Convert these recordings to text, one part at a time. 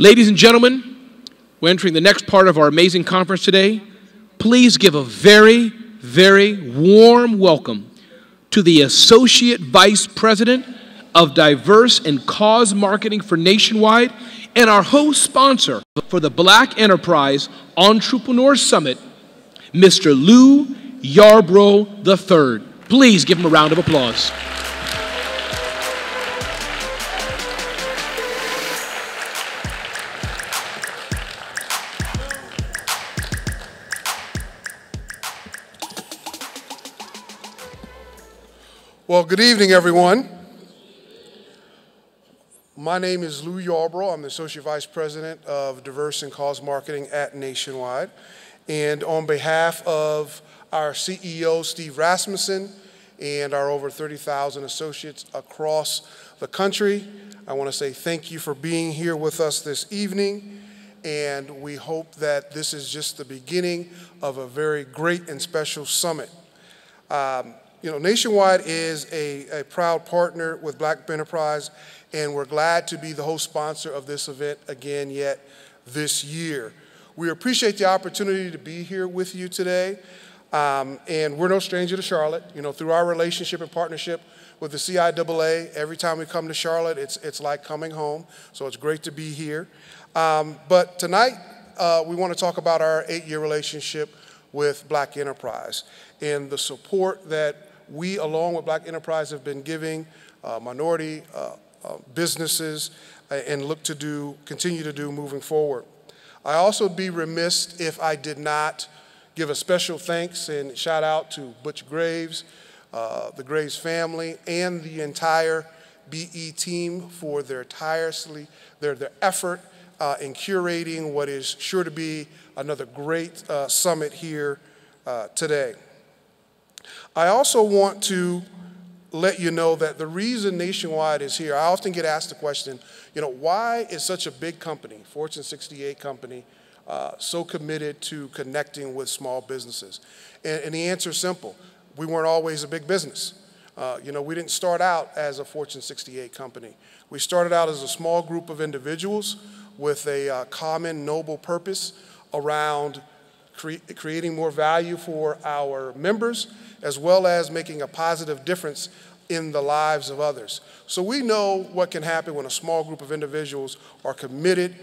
Ladies and gentlemen, we're entering the next part of our amazing conference today. Please give a very, very warm welcome to the Associate Vice President of Diverse and Cause Marketing for Nationwide and our host sponsor for the Black Enterprise Entrepreneur Summit, Mr. Lou Yarbrough III. Please give him a round of applause. Well, good evening, everyone. My name is Lou Yarbrough. I'm the Associate Vice President of Diverse and Cause Marketing at Nationwide. And on behalf of our CEO, Steve Rasmussen, and our over 30,000 associates across the country, I want to say thank you for being here with us this evening. And we hope that this is just the beginning of a very great and special summit. Nationwide is a proud partner with Black Enterprise, and we're glad to be the host sponsor of this event again yet this year. We appreciate the opportunity to be here with you today, and we're no stranger to Charlotte. Through our relationship and partnership with the CIAA, every time we come to Charlotte, it's like coming home, so it's great to be here. But tonight, we want to talk about our 8-year relationship with Black Enterprise and the support that we, along with Black Enterprise, have been giving minority businesses and look to continue to do moving forward. I also would be remiss if I did not give a special thanks and shout out to Butch Graves, the Graves family, and the entire BE team for their their effort in curating what is sure to be another great summit here today. I also want to let you know that the reason Nationwide is here, I often get asked the question, why is such a big company, Fortune 68 company, so committed to connecting with small businesses? And the answer is simple. We weren't always a big business. We didn't start out as a Fortune 68 company. We started out as a small group of individuals with a common noble purpose around creating more value for our members, as well as making a positive difference in the lives of others. So we know what can happen when a small group of individuals are committed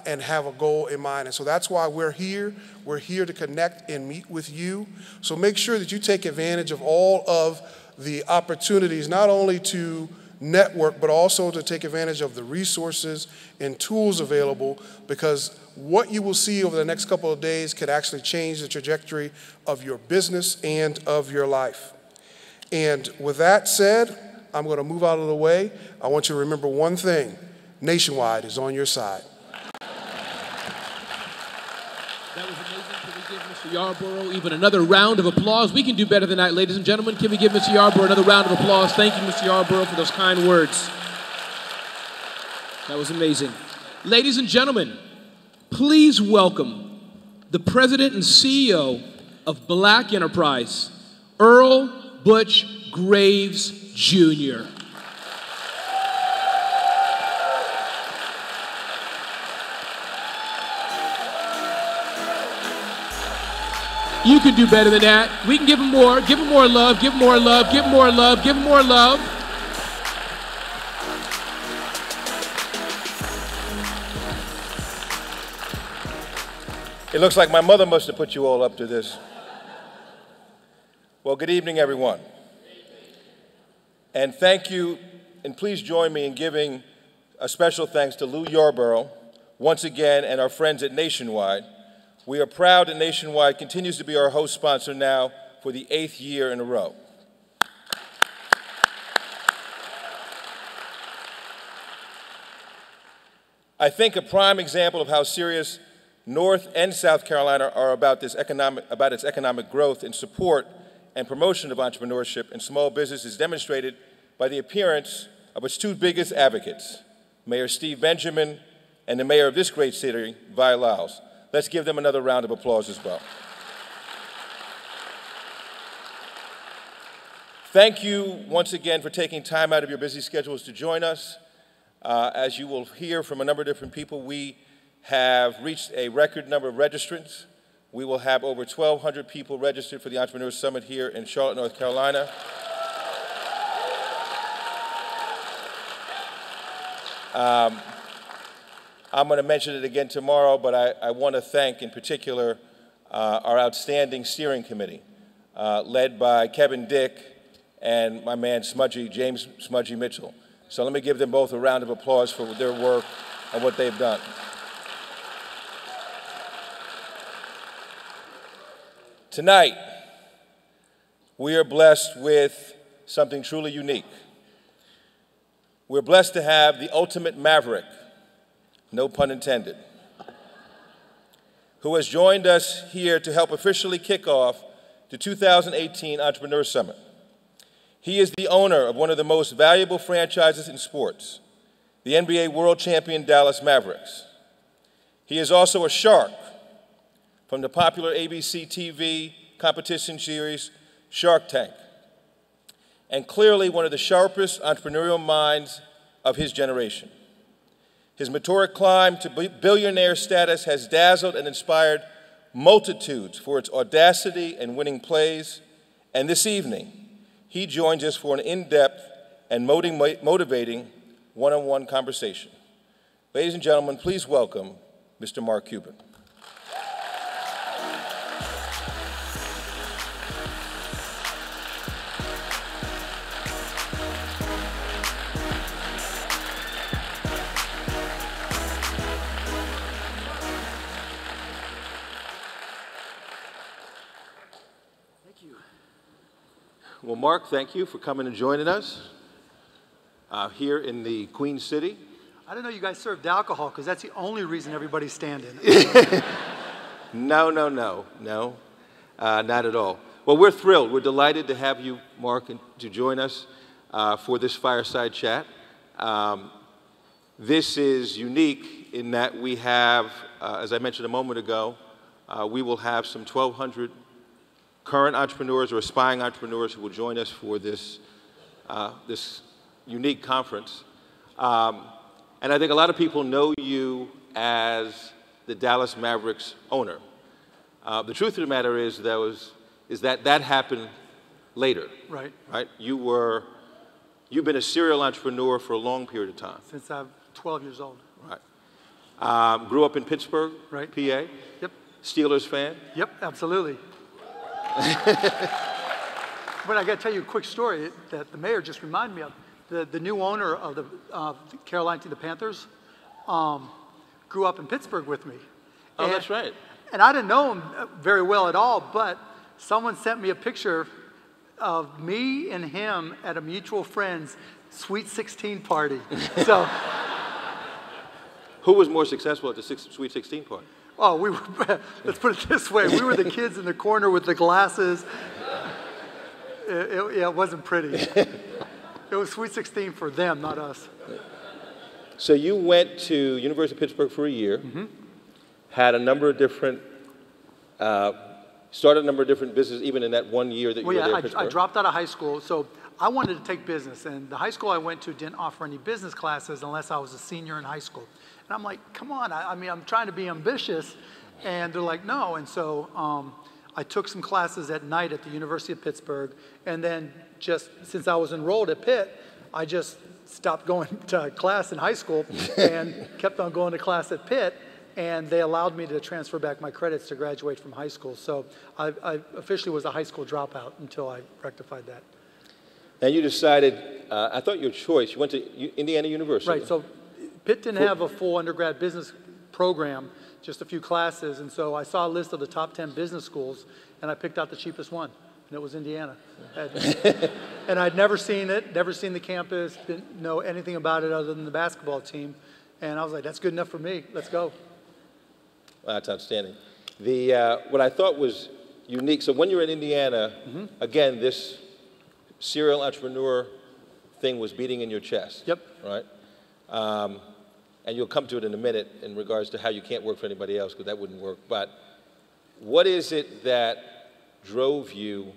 and have a goal in mind. And so that's why we're here. We're here to connect and meet with you. So make sure that you take advantage of all of the opportunities, not only to network, but also to take advantage of the resources and tools available, because what you will see over the next couple of days could actually change the trajectory of your business and of your life. And with that said, I'm going to move out of the way. I want you to remember one thing: Nationwide is on your side. That was amazing. Can we give Mr. Yarbrough even another round of applause? We can do better than that, ladies and gentlemen. Can we give Mr. Yarbrough another round of applause? Thank you, Mr. Yarbrough, for those kind words. That was amazing. Ladies and gentlemen, please welcome the President and CEO of Black Enterprise, Earl Butch Graves, Jr. You can do better than that. We can give him more. Give him more love. Give him more love. Give him more love. Give him more love. It looks like my mother must have put you all up to this. Well, good evening, everyone. And thank you, and please join me in giving a special thanks to Lou Yarbrough once again and our friends at Nationwide. We are proud that Nationwide continues to be our host sponsor now for the 8th year in a row. I think a prime example of how serious North and South Carolina are about its economic growth and support and promotion of entrepreneurship and small business is demonstrated by the appearance of its two biggest advocates, Mayor Steve Benjamin and the mayor of this great city, Vi Lyles. Let's give them another round of applause as well. Thank you once again for taking time out of your busy schedules to join us. As you will hear from a number of different people, we have reached a record number of registrants. We will have over 1,200 people registered for the Entrepreneur Summit here in Charlotte, North Carolina. I'm going to mention it again tomorrow, but I want to thank in particular our outstanding steering committee, led by Kevin Dick and my man James Smudgy Mitchell. So let me give them both a round of applause for their work and what they've done. Tonight, we are blessed with something truly unique. We're blessed to have the ultimate Maverick, no pun intended, who has joined us here to help officially kick off the 2018 Entrepreneur Summit. He is the owner of one of the most valuable franchises in sports, the NBA world champion Dallas Mavericks. He is also a shark from the popular ABC TV competition series Shark Tank, and clearly one of the sharpest entrepreneurial minds of his generation. His meteoric climb to billionaire status has dazzled and inspired multitudes for its audacity and winning plays, and this evening, he joins us for an in-depth and motivating one-on-one conversation. Ladies and gentlemen, please welcome Mr. Mark Cuban. Well, Mark, thank you for coming and joining us here in the Queen City. I didn't know you guys served alcohol, because that's the only reason everybody's standing. No, not at all. Well, we're thrilled. We're delighted to have you, Mark, to join us for this fireside chat. This is unique in that we have, as I mentioned a moment ago, we will have some 1,200 current entrepreneurs or aspiring entrepreneurs who will join us for this, this unique conference. And I think a lot of people know you as the Dallas Mavericks owner. The truth of the matter is that happened later. Right. Right? You've been a serial entrepreneur for a long period of time. Since I'm 12 years old. Right. Grew up in Pittsburgh, right. PA. Yep. Steelers fan. Yep, absolutely. But I got to tell you a quick story that the mayor just reminded me of. The new owner of the Carolina team, the Panthers, grew up in Pittsburgh with me. Oh, that's right. And I didn't know him very well at all, but someone sent me a picture of me and him at a mutual friend's Sweet 16 party. So, who was more successful at the Sweet 16 party? Oh, we were, let's put it this way, we were the kids in the corner with the glasses. It wasn't pretty. It was Sweet 16 for them, not us. So you went to University of Pittsburgh for a year, had a number of different, started a number of different businesses even in that 1 year that you were there in Pittsburgh. I dropped out of high school, so I wanted to take business, and the high school I went to didn't offer any business classes unless I was a senior in high school. And I'm like, come on, I mean, I'm trying to be ambitious, and they're like, no. And so I took some classes at night at the University of Pittsburgh, and then just since I was enrolled at Pitt, I just stopped going to class in high school and kept on going to class at Pitt, and they allowed me to transfer back my credits to graduate from high school. So I officially was a high school dropout until I rectified that. And you decided, I thought your choice, you went to Indiana University. Right, so Pitt didn't have a full undergrad business program, just a few classes, and so I saw a list of the top 10 business schools, and I picked out the cheapest one, and it was Indiana. And I'd never seen it, never seen the campus, didn't know anything about it other than the basketball team, and I was like, that's good enough for me, let's go. Well, that's outstanding. What I thought was unique, so when you were in Indiana, again, this serial entrepreneur thing was beating in your chest. Yep. Right? And you'll come to it in a minute in regards to how you can't work for anybody else, because that wouldn't work. But what is it that drove you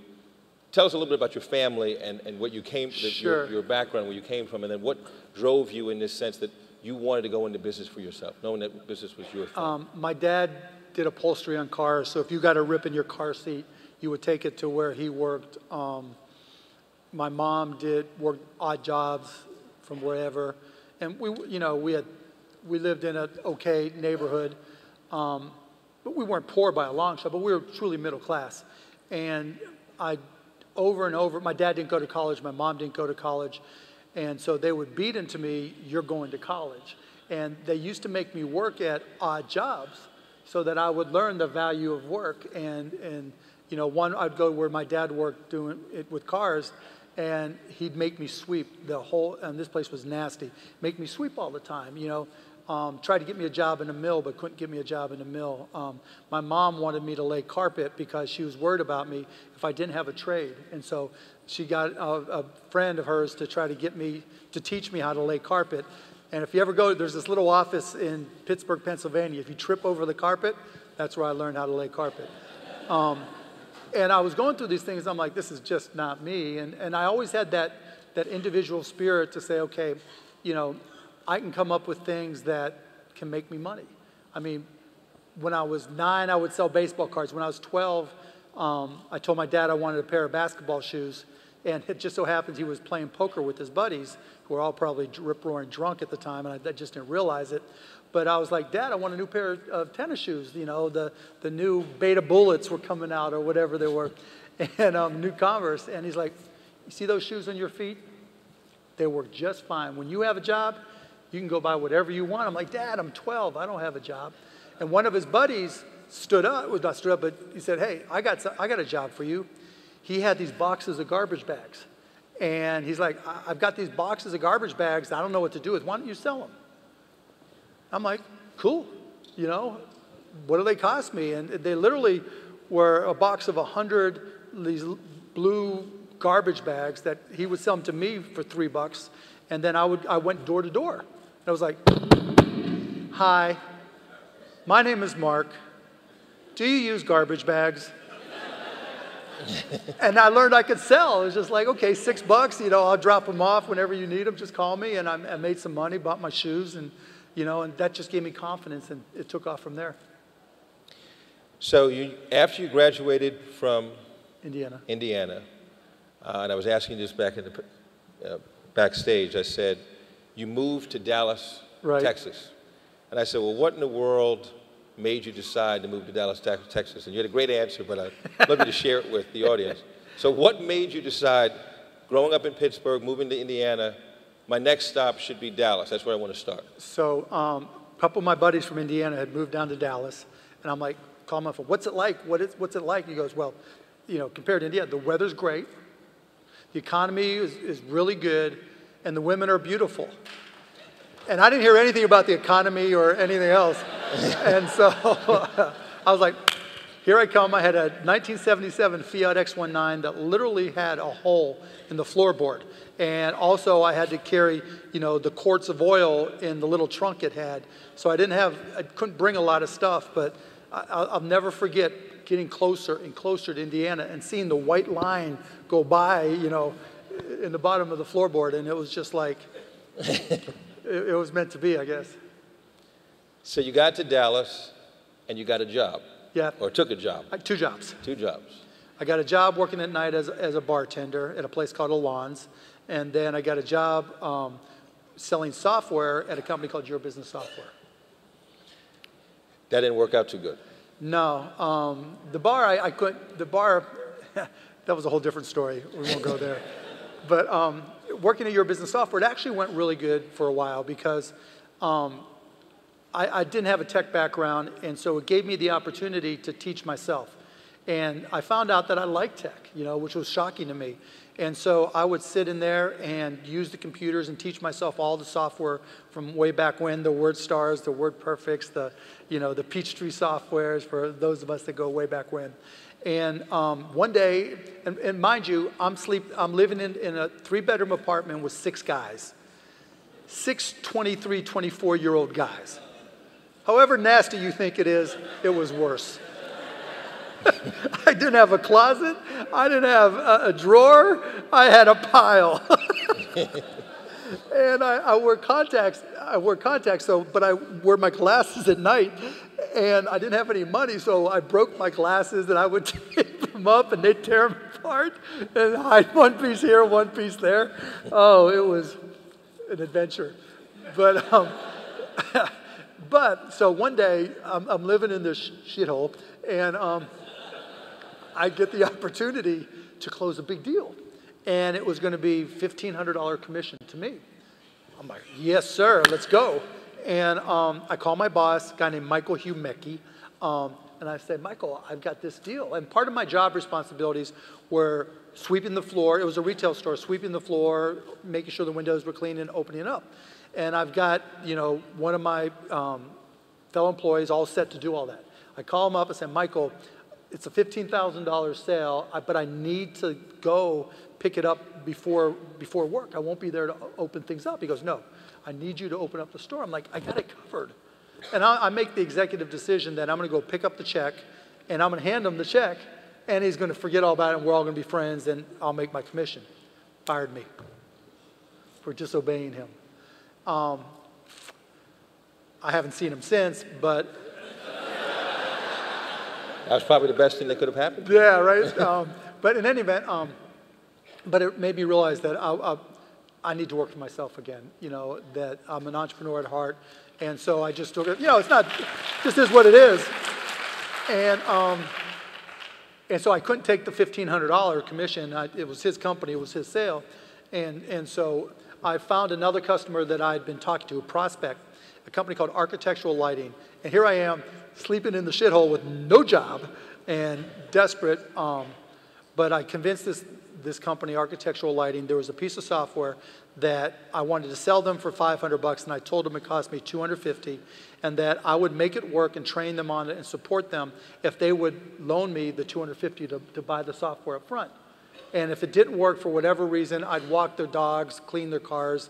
tell us a little bit about your family and what you came, Sure. your background, where you came from, and then what drove you in this sense that you wanted to go into business for yourself, knowing that business was your thing. My dad did upholstery on cars, so if you got a rip in your car seat, you would take it to where he worked. My mom worked odd jobs from wherever, and we lived in an okay neighborhood, but we weren't poor by a long shot, but we were truly middle class. And over and over, my dad didn't go to college, my mom didn't go to college, and so they would beat into me, "You're going to college." And they used to make me work at odd jobs so that I would learn the value of work. And I'd go where my dad worked doing it with cars, and he'd make me sweep and this place was nasty, make me sweep all the time, tried to get me a job in a mill, but couldn't get me a job in a mill. My mom wanted me to lay carpet because she was worried about me if I didn't have a trade. And so she got a friend of hers to try to get me, to teach me how to lay carpet. And if you ever go, there's this little office in Pittsburgh, Pennsylvania. If you trip over the carpet, that's where I learned how to lay carpet. And I was going through these things. I'm like, this is just not me. And I always had that individual spirit to say, okay, I can come up with things that can make me money. I mean, when I was 9, I would sell baseball cards. When I was 12, I told my dad I wanted a pair of basketball shoes. And it just so happens he was playing poker with his buddies, who were all probably rip-roaring drunk at the time, and I just didn't realize it. But I was like, Dad, I want a new pair of tennis shoes. The new Beta Bullets were coming out, or whatever they were, and new Converse. And he's like, you see those shoes on your feet? They work just fine. When you have a job, you can go buy whatever you want. I'm like, Dad, I'm 12. I don't have a job. And one of his buddies stood up, well, not stood up, but he said, hey, I got a job for you. He had these boxes of garbage bags. And he's like, I've got these boxes of garbage bags I don't know what to do with. Why don't you sell them? I'm like, cool. What do they cost me? And they literally were a box of 100 these blue garbage bags that he would sell them to me for $3. And then I went door to door. And I was like, hi, my name is Mark. Do you use garbage bags? And I learned I could sell. It was just like, okay, $6, I'll drop them off whenever you need them. Just call me. And I made some money, bought my shoes, and that just gave me confidence, and it took off from there. So after you graduated from Indiana, and I was asking this back in the backstage, I said, you moved to Dallas, right, Texas. And I said, well, what in the world made you decide to move to Dallas, Texas? And you had a great answer, but I'd love you to share it with the audience. So what made you decide, growing up in Pittsburgh, moving to Indiana, my next stop should be Dallas? That's where I want to start. So a couple of my buddies from Indiana had moved down to Dallas, and I'm like, call him up, what's it like? What's it like? He goes, well, compared to Indiana, the weather's great, the economy is really good, and the women are beautiful. And I didn't hear anything about the economy or anything else. And so I was like, here I come. I had a 1977 Fiat X19 that literally had a hole in the floorboard. And also I had to carry, the quarts of oil in the little trunk it had. So I couldn't bring a lot of stuff, but I'll never forget getting closer and closer to Indiana and seeing the white line go by, in the bottom of the floorboard. And it was just like, it was meant to be, I guess. So you got to Dallas, and you got a job. Yeah. Or took a job. 2 jobs. 2 jobs. I got a job working at night as a bartender at a place called Alon's. And then I got a job selling software at a company called Your Business Software. That didn't work out too good. No. The bar, that was a whole different story. We won't go there. But working at Your Business Software, it actually went really good for a while because I didn't have a tech background, and so it gave me the opportunity to teach myself. And I found out that I liked tech, which was shocking to me. And so I would sit in there and use the computers and teach myself all the software from way back when, the WordStars, the WordPerfects, the Peachtree softwares for those of us that go way back when. And one day, and mind you, I'm living in a 3-bedroom apartment with 6 guys. 6 23, 24-year-old guys. However nasty you think it is, it was worse. I didn't have a closet. I didn't have a drawer. I had a pile. And I wore contacts. But I wore my glasses at night, and I didn't have any money, so I broke my glasses, and I would tape them up, and they'd tear them apart, and hide one piece here, one piece there. Oh, it was an adventure. But so one day, I'm living in this shithole, and I get the opportunity to close a big deal. And it was going to be $1,500 commission to me. I'm like, yes, sir, let's go. And I call my boss, a guy named Michael Humecki, and I said, Michael, I've got this deal. And part of my job responsibilities were sweeping the floor. It was a retail store, sweeping the floor, making sure the windows were clean and opening it up. And I've got, one of my fellow employees all set to do all that. I call him up and say, Michael, it's a $15,000 sale, but I need to go pick it up before work. I won't be there to open things up. He goes, no, I need you to open up the store. I'm like, I got it covered. And I make the executive decision that I'm going to go pick up the check, and I'm going to hand him the check, and he's going to forget all about it, and we're all going to be friends, and I'll make my commission. Fired me for disobeying him. I haven't seen him since, but... That was probably the best thing that could have happened. Yeah, right? But in any event, but it made me realize that I need to work for myself again, that I'm an entrepreneur at heart. And so I just took it, it's not, this is what it is. And so I couldn't take the $1,500 commission. It was his company, it was his sale. And so I found another customer that I'd been talking to, a prospect, a company called Architectural Lighting. And here I am, sleeping in the shithole with no job and desperate. But I convinced this company, Architectural Lighting, there was a piece of software that I wanted to sell them for $500, and I told them it cost me $250, and that I would make it work and train them on it and support them if they would loan me the $250 to buy the software up front. And if it didn't work for whatever reason, I'd walk their dogs, clean their cars,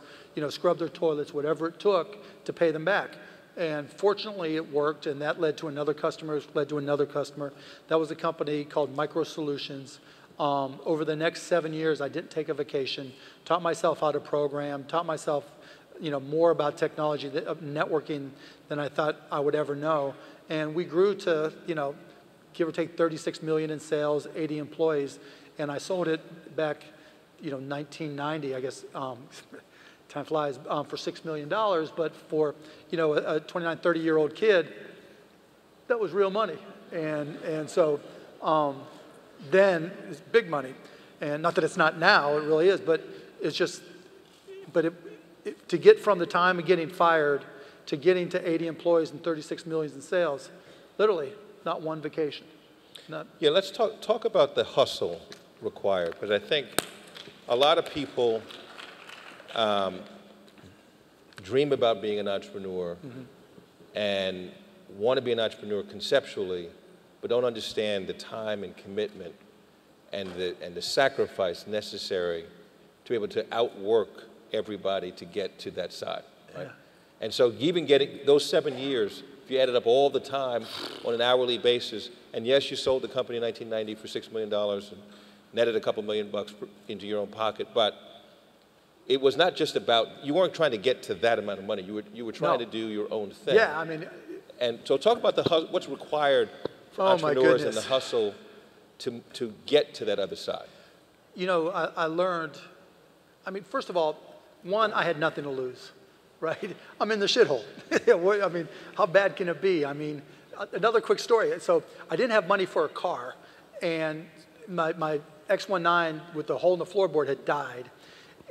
scrub their toilets, whatever it took to pay them back. And fortunately, it worked, and that led to another customer, led to another customer. That was a company called Micro Solutions. Over the next 7 years, I didn't take a vacation, taught myself how to program, taught myself, more about technology, networking than I thought I would ever know. And we grew to, give or take 36 million in sales, 80 employees. And I sold it back, 1990, I guess, time flies, for $6 million. But for, a 29, 30-year-old kid, that was real money. And so, then it's big money. And not that it's not now, it really is, but it's just, to get from the time of getting fired to getting to 80 employees and 36 million in sales, literally, not one vacation. Yeah, let's talk about the hustle required, because I think a lot of people dream about being an entrepreneur and want to be an entrepreneur conceptually, but don't understand the time and commitment and the sacrifice necessary to be able to outwork everybody to get to that side, right? Yeah. And so even getting those 7 years, if you added up all the time on an hourly basis, and yes, you sold the company in 1990 for $6 million and netted a couple $1,000,000 into your own pocket, but it was not just about, you weren't trying to get to that amount of money. You were trying to do your own thing. Yeah, I mean. And so talk about what's required for entrepreneurs and the hustle to get to that other side. I learned, first of all, one, I had nothing to lose, right? I'm in the shithole. How bad can it be? Another quick story. So I didn't have money for a car, and my X19 with the hole in the floorboard had died.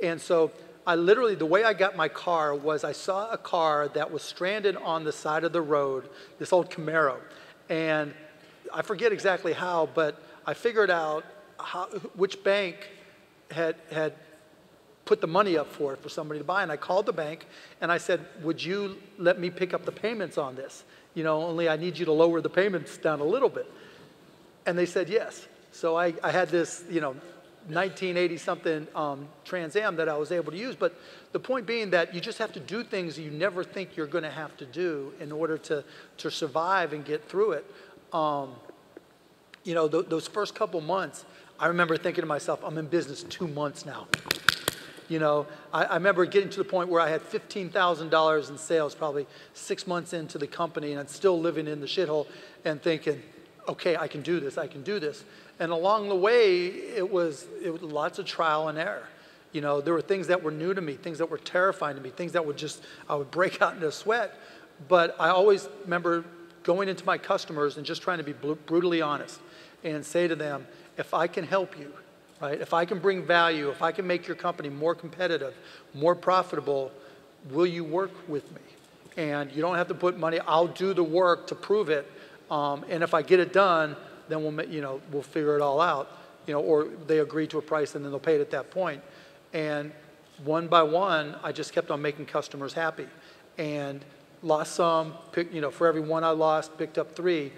And so I literally, the way I got my car was I saw a car that was stranded on the side of the road, this old Camaro. And I forget exactly how, but I figured out which bank had put the money up for somebody to buy. And I called the bank and I said, would you let me pick up the payments on this? Only I need you to lower the payments down a little bit. And they said yes. So I had this, 1980-something Trans Am that I was able to use. But the point being that you just have to do things you never think you're going to have to do in order to survive and get through it. you know, those first couple months, I remember thinking to myself, I'm in business 2 months now. You know, I remember getting to the point where I had $15,000 in sales, probably 6 months into the company, and I'm still living in the shithole and thinking, okay, I can do this, I can do this. And along the way, it was lots of trial and error. You know, there were things that were new to me, things that were terrifying to me, things that I would break out into a sweat. But I always remember going into my customers and just trying to be brutally honest and say to them, if I can help you, right? If I can bring value, if I can make your company more competitive, more profitable, will you work with me? And you don't have to put money, I'll do the work to prove it. And if I get it done, then we'll figure it all out. You know, or they agree to a price and then they'll pay it at that point. And one by one, I just kept on making customers happy. And lost some, for every one I lost, picked up 3.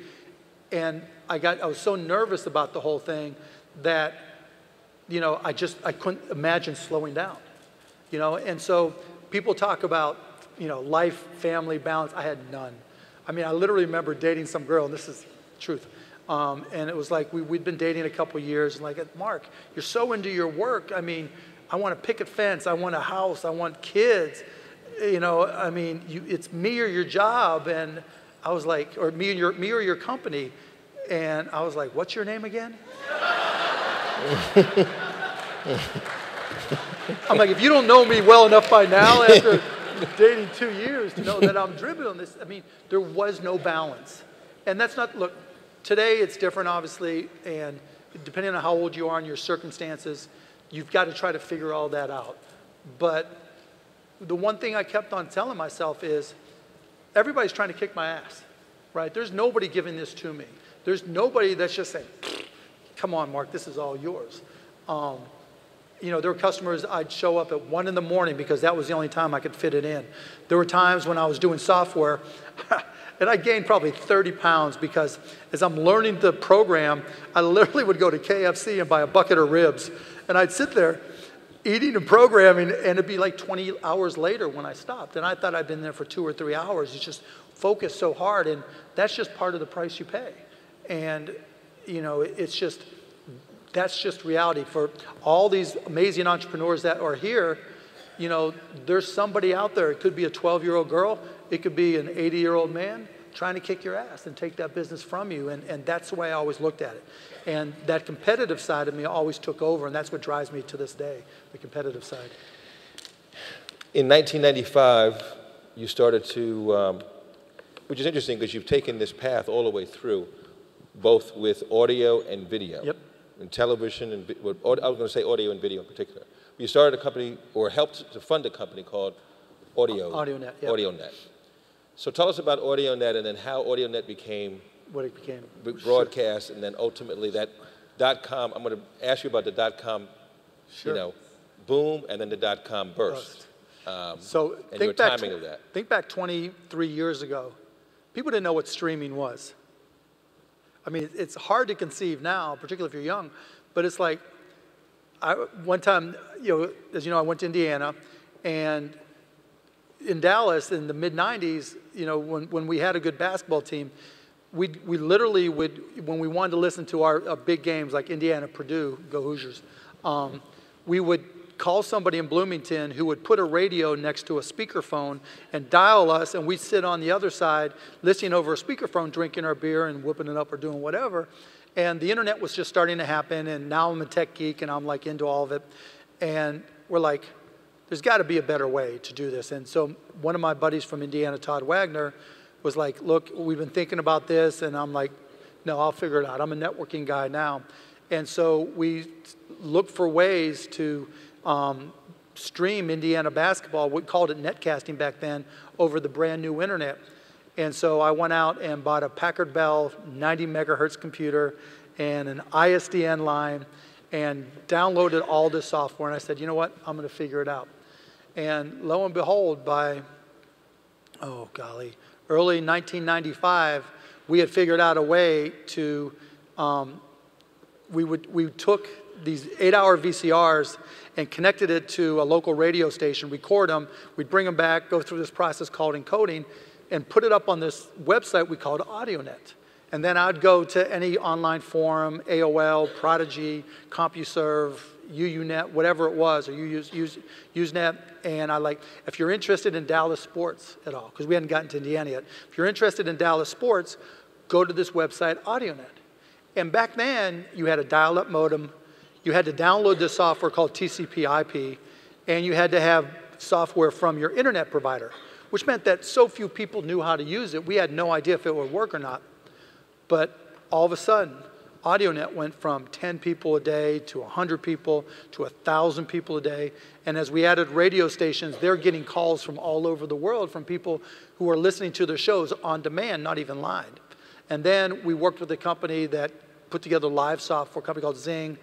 And I was so nervous about the whole thing that, you know, I couldn't imagine slowing down. You know, and so people talk about, you know, life, family, balance. I had none. I mean, I literally remember dating some girl, and this is truth. And it was like we'd been dating a couple years, and like, Mark, you're so into your work. I mean, I want a picket fence, I want a house, I want kids. You know, I mean, it's me or your job. And I was like, or me or your company. And I was like, what's your name again? I'm like, if you don't know me well enough by now after dating 2 years to know that I'm driven on this, I mean, there was no balance. And that's not, look, today it's different, obviously, and depending on how old you are and your circumstances, you've got to try to figure all that out. But the one thing I kept on telling myself is, everybody's trying to kick my ass, right? There's nobody giving this to me. There's nobody that's just saying, come on, Mark, this is all yours. You know, there were customers, I'd show up at 1 in the morning because that was the only time I could fit it in. There were times when I was doing software, and I gained probably 30 pounds because as I'm learning the program, I literally would go to KFC and buy a bucket of ribs. And I'd sit there eating and programming, and it'd be like 20 hours later when I stopped. And I thought I'd been there for 2 or 3 hours. It's just focused so hard, and that's just part of the price you pay. And, you know, that's just reality. For all these amazing entrepreneurs that are here, you know, there's somebody out there. It could be a 12-year-old girl. It could be an 80-year-old man trying to kick your ass and take that business from you. And that's the way I always looked at it. And that competitive side of me always took over, and that's what drives me to this day, the competitive side. In 1995, you started to, which is interesting because you've taken this path all the way through, both with audio and video. Yep. And television, and I was going to say audio and video in particular. You started a company, or helped to fund a company called AudioNet. Yep. AudioNet. So tell us about AudioNet, and then how AudioNet became what it became. Broadcast, and then ultimately that .com. I'm going to ask you about the .com, you know, boom, and then the .com burst. So and your timing of that. Think back 23 years ago. People didn't know what streaming was. I mean, it's hard to conceive now, particularly if you're young, but it's like, one time, you know, as you know, I went to Indiana, and in Dallas in the mid-90s, you know, when we had a good basketball team, we literally would, when we wanted to listen to our big games like Indiana, Purdue, go Hoosiers, we would call somebody in Bloomington who would put a radio next to a speakerphone and dial us, and we'd sit on the other side listening over a speakerphone, drinking our beer and whipping it up or doing whatever. And the internet was just starting to happen, and now I'm a tech geek and I'm like into all of it. And we're like, there's got to be a better way to do this. And so one of my buddies from Indiana, Todd Wagner, was like, look, we've been thinking about this. And I'm like, no, I'll figure it out. I'm a networking guy now. And so we looked for ways to stream Indiana basketball. We called it netcasting back then, over the brand new internet. And so I went out and bought a Packard Bell 90 megahertz computer and an ISDN line and downloaded all this software. And I said, you know what, I'm going to figure it out. And lo and behold, by, oh golly, early 1995, we had figured out a way to, we took these 8-hour VCRs and connected it to a local radio station, record them, we'd bring them back, go through this process called encoding, and put it up on this website we called AudioNet. And then I'd go to any online forum, AOL, Prodigy, CompuServe, UUNet, whatever it was, or Usenet, and if you're interested in Dallas sports at all, because we hadn't gotten to Indiana yet, if you're interested in Dallas sports, go to this website, AudioNet. And back then, you had a dial-up modem, you had to download this software called TCP/IP, and you had to have software from your internet provider, which meant that so few people knew how to use it, we had no idea if it would work or not. But all of a sudden, AudioNet went from 10 people a day to 100 people to 1,000 people a day. And as we added radio stations, they're getting calls from all over the world from people who are listening to their shows on demand, not even live. And then we worked with a company that put together live software, a company called Zing,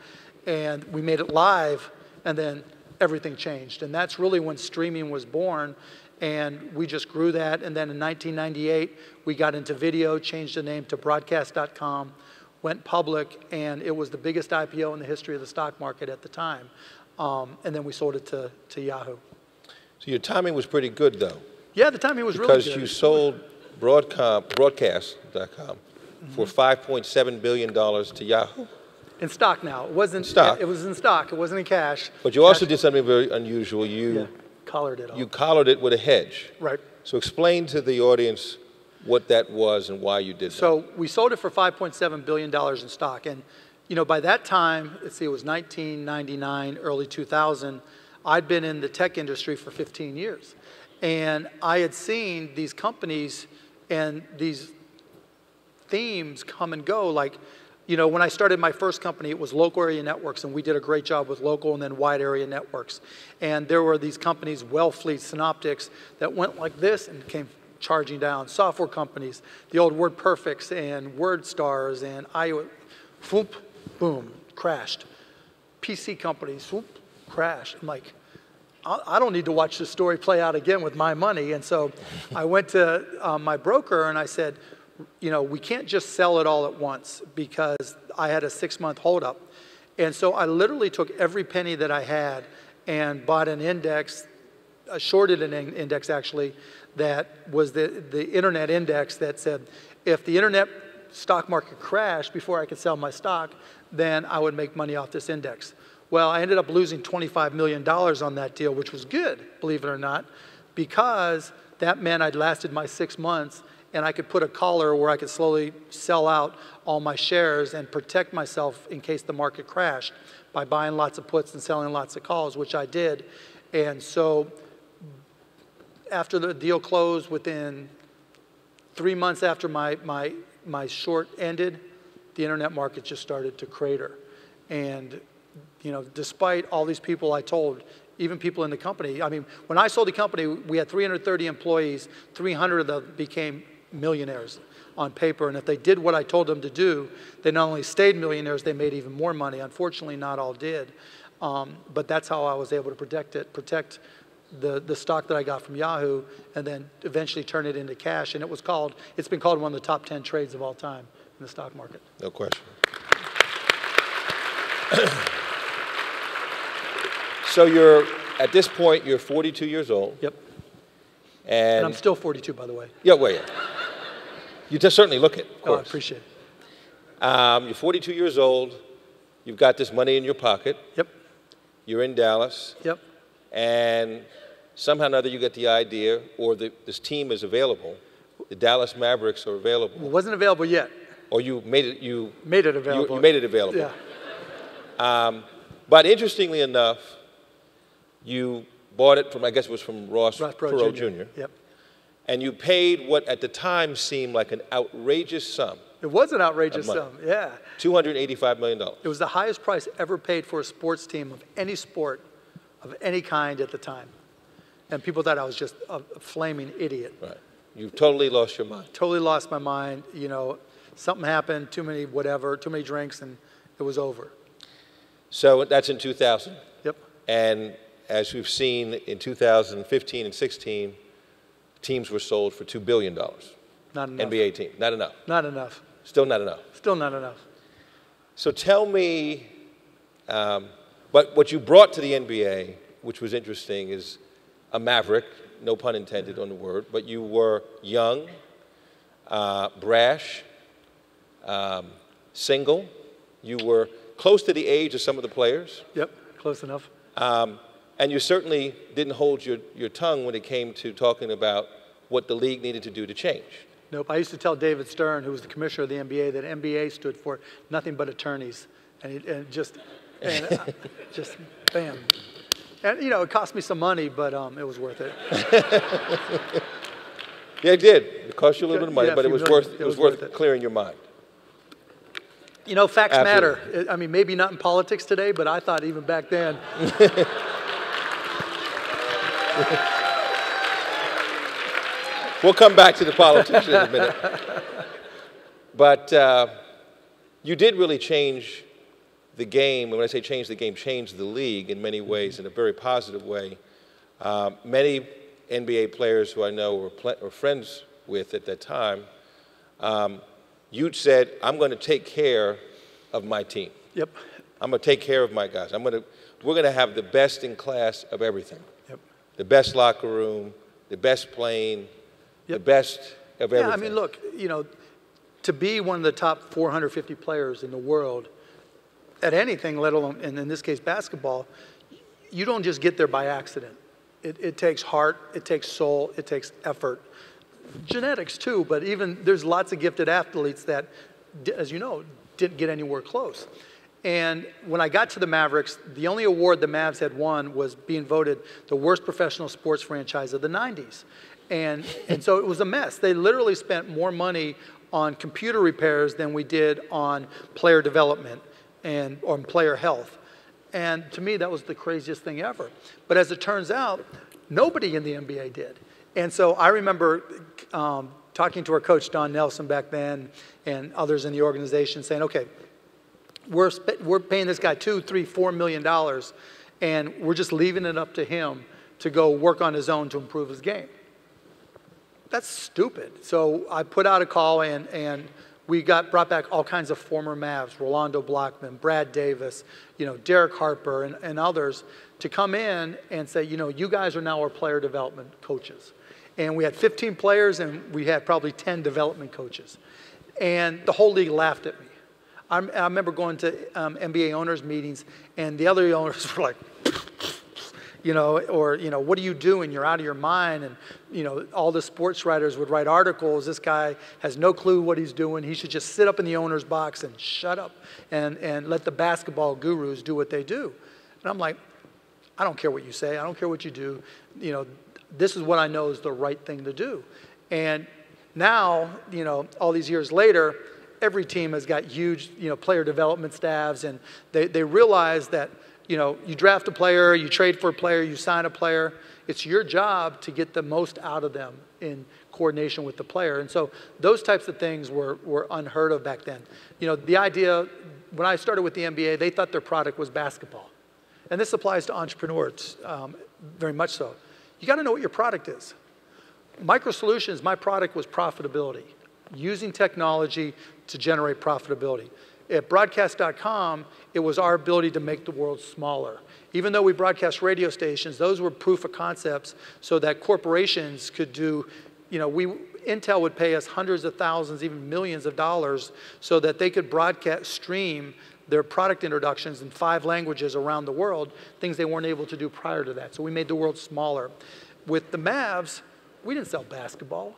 and we made it live, and then everything changed. And that's really when streaming was born. And we just grew that. And then in 1998, we got into video, changed the name to broadcast.com, went public, and it was the biggest IPO in the history of the stock market at the time. And then we sold it to Yahoo. So your timing was pretty good, though. Yeah, the timing was really good. Because you sold broadcast.com for $5.7 billion to Yahoo. In stock now. It wasn't stock. It was in stock. It wasn't in cash. But you also did something very unusual. You collared it all. You collared it with a hedge. Right. So explain to the audience what that was and why you did that. So we sold it for $5.7 billion in stock. And by that time, let's see, it was 1999, early 2000, I'd been in the tech industry for 15 years. And I had seen these companies and these themes come and go. When I started my first company, it was local area networks, and we did a great job with local and then wide area networks. And there were these companies, Wellfleet, Synoptics, that went like this and came charging down. Software companies, the old WordPerfects and WordStars and whoop, boom, crashed. PC companies, whoop, crashed. I'm like, I don't need to watch this story play out again with my money. And so I went to my broker and I said, we can't just sell it all at once because I had a 6-month holdup. And so I literally took every penny that I had and bought an index, shorted an index actually, that was the internet index that said, if the internet stock market crashed before I could sell my stock, then I would make money off this index. Well, I ended up losing $25 million on that deal, which was good, believe it or not, because that meant I'd lasted my 6 months and I could put a collar where I could slowly sell out all my shares and protect myself in case the market crashed by buying lots of puts and selling lots of calls, which I did. And so after the deal closed, within 3 months after my short ended, the internet market just started to crater. And despite all these people I told, even people in the company, when I sold the company, we had 330 employees, 300 of them became millionaires on paper. And if they did what I told them to do, they not only stayed millionaires, they made even more money. Unfortunately, not all did. But that's how I was able to protect the stock that I got from Yahoo, and then eventually turn it into cash. And it's been called one of the top 10 trades of all time in the stock market. No question. So at this point, you're 42 years old. Yep. And I'm still 42, by the way. Yeah, well, yeah. You just certainly look it, of course. Oh, I appreciate it. You're 42 years old. You've got this money in your pocket. Yep. You're in Dallas. Yep. And somehow or another you get the idea, or this team is available. The Dallas Mavericks are available. Well, it wasn't available yet. Or you made it. You made it available. You made it available. Yeah. But interestingly enough, you bought it from, I guess it was from Ross Perot Jr. Yep. And you paid what at the time seemed like an outrageous sum. It was an outrageous sum, yeah. $285 million. It was the highest price ever paid for a sports team of any sport, of any kind at the time. And people thought I was just a flaming idiot. Right. You totally lost your mind. Totally lost my mind. Something happened, too many drinks, and it was over. So that's in 2000. Yep. And as we've seen in 2015 and 16, teams were sold for $2 billion. Not enough. NBA team. Not enough. Not enough. Still not enough. Still not enough. So tell me, but what you brought to the NBA, which was interesting, is a maverick, no pun intended on the word, but you were young, brash, single. You were close to the age of some of the players. Yep, close enough. And you certainly didn't hold your tongue when it came to talking about what the league needed to do to change. Nope. I used to tell David Stern, who was the commissioner of the NBA, that NBA stood for nothing but attorneys, and just bam. And you know, it cost me some money, but it was worth it. Yeah, it did. It cost you a little bit of money, Yeah, but it was worth clearing your mind. You know, facts Absolutely. matter. I mean, maybe not in politics today, but I thought even back then. We'll come back to the politics in a minute. But you did really change the game. When I say change the game, change the league in many ways, in a very positive way. Many NBA players who I know were friends with at that time, you said, I'm going to take care of my team. Yep. I'm going to take care of my guys. We're going to have the best in class of everything. Yep. The best locker room, the best plane, the best of everything. Yeah, I mean, look, you know, to be one of the top 450 players in the world at anything, let alone, and in this case, basketball, you don't just get there by accident. It takes heart, it takes soul, it takes effort. Genetics too, but even there's lots of gifted athletes that, as you know, didn't get anywhere close. And when I got to the Mavericks, the only award the Mavs had won was being voted the worst professional sports franchise of the 90s. And so it was a mess. They literally spent more money on computer repairs than we did on player development and on player health. And to me, that was the craziest thing ever. But as it turns out, nobody in the NBA did. And so I remember talking to our coach, Don Nelson, back then, and others in the organization saying, okay, we're paying this guy $2, $3, $4 million, and we're just leaving it up to him to go work on his own to improve his game. That's stupid. So I put out a call, and we brought back all kinds of former Mavs, Rolando Blackman, Brad Davis, you know, Derek Harper, and others, to come in and say, you know, you guys are now our player development coaches. And we had 15 players, and we had probably 10 development coaches. And the whole league laughed at me. I remember going to NBA owners meetings, and the other owners were like, you know, or, you know, what are you doing? You're out of your mind. And, you know, all the sports writers would write articles. This guy has no clue what he's doing. He should just sit up in the owner's box and shut up and let the basketball gurus do what they do. And I'm like, I don't care what you say. I don't care what you do. You know, this is what I know is the right thing to do. And now, you know, all these years later, every team has got huge, you know, player development staffs, and they realize that, you know, you draft a player, you trade for a player, you sign a player. It's your job to get the most out of them in coordination with the player. And so those types of things were unheard of back then. You know, the idea, when I started with the NBA, they thought their product was basketball. And this applies to entrepreneurs very much so. You got to know what your product is. Micro Solutions, my product was profitability, using technology to generate profitability. At broadcast.com, it was our ability to make the world smaller. Even though we broadcast radio stations, those were proof of concepts so that corporations could do, you know, Intel would pay us hundreds of thousands, even millions of dollars so that they could stream their product introductions in 5 languages around the world, things they weren't able to do prior to that. So we made the world smaller. With the Mavs, we didn't sell basketball.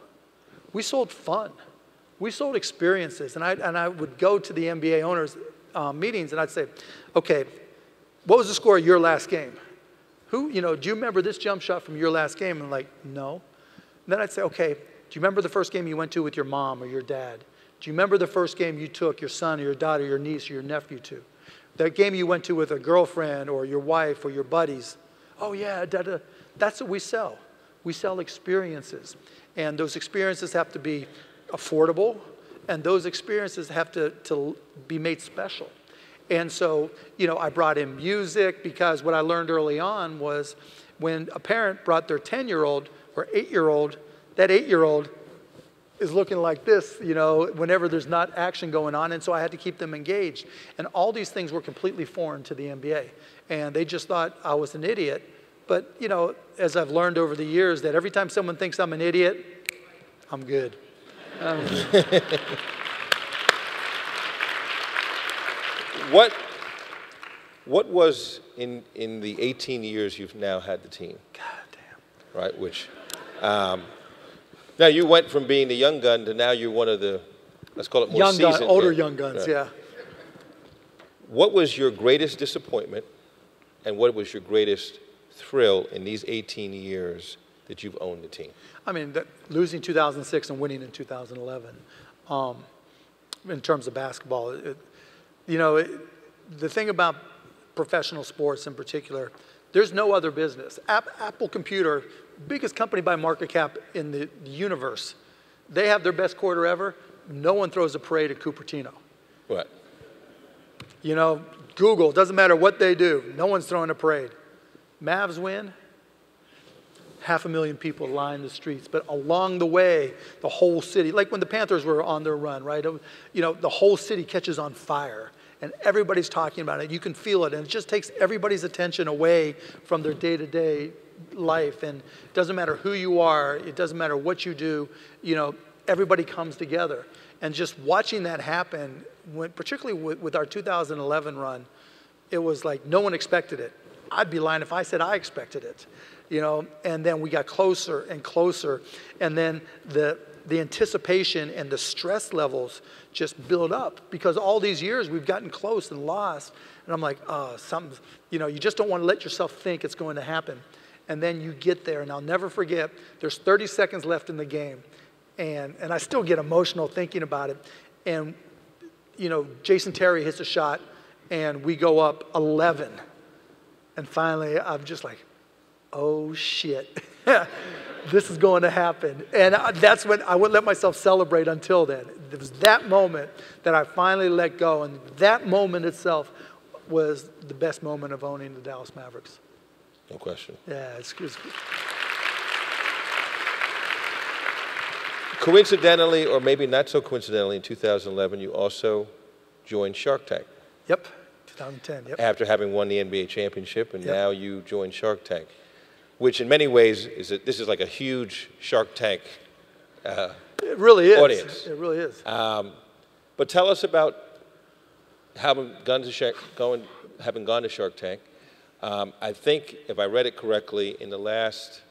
We sold fun. We sold experiences. And I would go to the NBA owners' meetings, and I'd say, okay, what was the score of your last game? Do you remember this jump shot from your last game? And like, no. And then I'd say, okay, do you remember the first game you went to with your mom or your dad? Do you remember the first game you took your son or your daughter, your niece or your nephew to? That game you went to with a girlfriend or your wife or your buddies? Oh yeah, that's what we sell. We sell experiences. And those experiences have to be affordable, and those experiences have to be made special. And so, you know, I brought in music because what I learned early on was when a parent brought their 10-year-old or 8-year-old, that 8-year-old is looking like this, you know, whenever there's not action going on. And so I had to keep them engaged. And all these things were completely foreign to the NBA. And they just thought I was an idiot. But, you know, as I've learned over the years, that every time someone thinks I'm an idiot, I'm good. What was in the 18 years you've now had the team? God damn. Right, which, now you went from being the young gun to now you're one of the, let's call it more young seasoned. gun, older young guns, right. yeah. What was your greatest disappointment and what was your greatest thrill in these 18 years that you've owned the team? I mean, losing 2006 and winning in 2011, in terms of basketball, the thing about professional sports in particular, there's no other business. Apple Computer, biggest company by market cap in the universe, they have their best quarter ever. No one throws a parade at Cupertino. What? You know, Google, doesn't matter what they do, no one's throwing a parade. Mavs win, 500,000 people line the streets, but along the way, the whole city, like when the Panthers were on their run, right? The whole city catches on fire, and everybody's talking about it. You can feel it, and it just takes everybody's attention away from their day-to-day life, and it doesn't matter who you are, it doesn't matter what you do, everybody comes together. And just watching that happen, particularly with our 2011 run, it was like no one expected it. I'd be lying if I said I expected it, and then we got closer and closer, and then the anticipation and the stress levels just build up because all these years we've gotten close and lost, and I'm like, something, you just don't want to let yourself think it's going to happen, and then you get there, and I'll never forget, there's 30 seconds left in the game, and I still get emotional thinking about it, and Jason Terry hits a shot, and we go up 11. And finally, I'm just like, oh, shit. This is going to happen. And that's when I wouldn't let myself celebrate until then. It was that moment that I finally let go. And that moment itself was the best moment of owning the Dallas Mavericks. No question. Yeah, it's Coincidentally, or maybe not so coincidentally, in 2011, you also joined Shark Tank. Yep, 2010, yep. After having won the NBA championship, and now you joined Shark Tank, which in many ways this is like a huge Shark Tank it really is. Audience. It really is. But tell us about having gone to Shark Tank. I think, if I read it correctly, in the last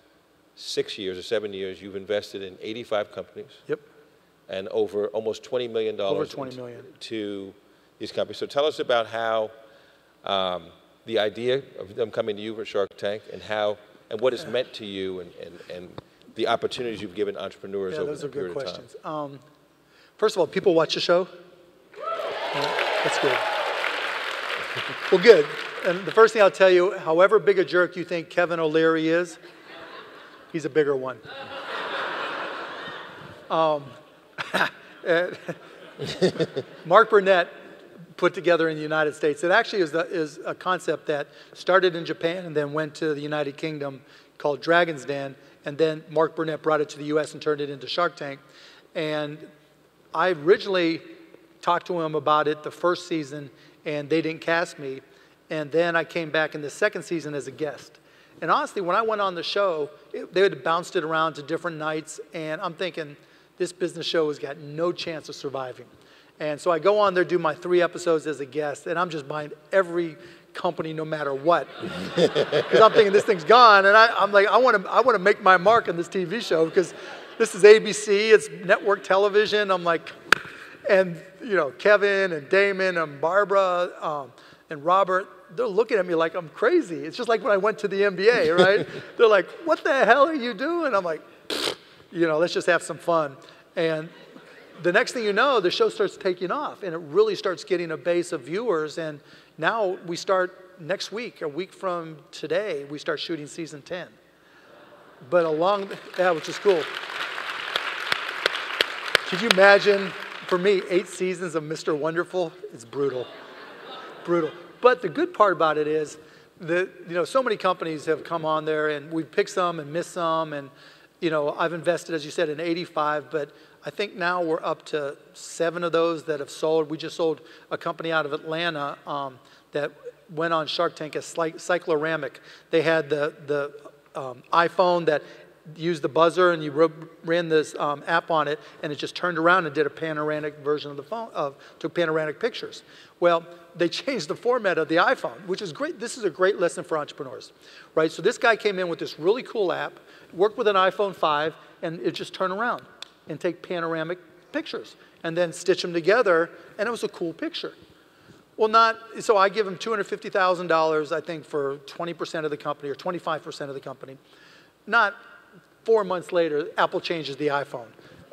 6 years or 7 years, you've invested in 85 companies. Yep. And over almost $20 million over $20 million. To these companies. So tell us about how the idea of them coming to you for Shark Tank and what it's meant to you and the opportunities you've given entrepreneurs over that period of time. Those are good questions. First of all, people watch the show. That's good. Well, good. And the first thing I'll tell you, however big a jerk you think Kevin O'Leary is, he's a bigger one. Mark Burnett put together in the United States. It actually is a concept that started in Japan and then went to the United Kingdom called Dragon's Den, and then Mark Burnett brought it to the US and turned it into Shark Tank. And I originally talked to him about it the first season, and they didn't cast me. And then I came back in the second season as a guest. And honestly, when I went on the show, they had bounced it around to different nights, and I'm thinking, this business show has got no chance of surviving. And so I go on there, do my 3 episodes as a guest, and I'm just buying every company no matter what. Because I'm thinking this thing's gone, and I'm like, I want to make my mark on this TV show because this is ABC, it's network television. I'm like, and Kevin and Damon and Barbara and Robert, they're looking at me like I'm crazy. It's just like when I went to the NBA, right? They're like, what the hell are you doing? I'm like, let's just have some fun. And the next thing you know, the show starts taking off, and it really starts getting a base of viewers. And now we start next week, a week from today, we start shooting season 10. But which is cool. Could you imagine, for me, 8 seasons of Mr. Wonderful? It's brutal, brutal. But the good part about it is that, so many companies have come on there, and we've picked some and missed some, and, I've invested, as you said, in 85, but I think now we're up to 7 of those that have sold. We just sold a company out of Atlanta that went on Shark Tank as Cycloramic. They had the iPhone that used the buzzer and you ran this app on it, and it just turned around and did a panoramic version of the phone, took panoramic pictures. Well, they changed the format of the iPhone, which is great. This is a great lesson for entrepreneurs, right? So this guy came in with this really cool app, worked with an iPhone 5, and it just turned around and take panoramic pictures and then stitch them together, and it was a cool picture. Well, so I give him $250,000, I think, for 20% of the company or 25% of the company. Not 4 months later, Apple changes the iPhone.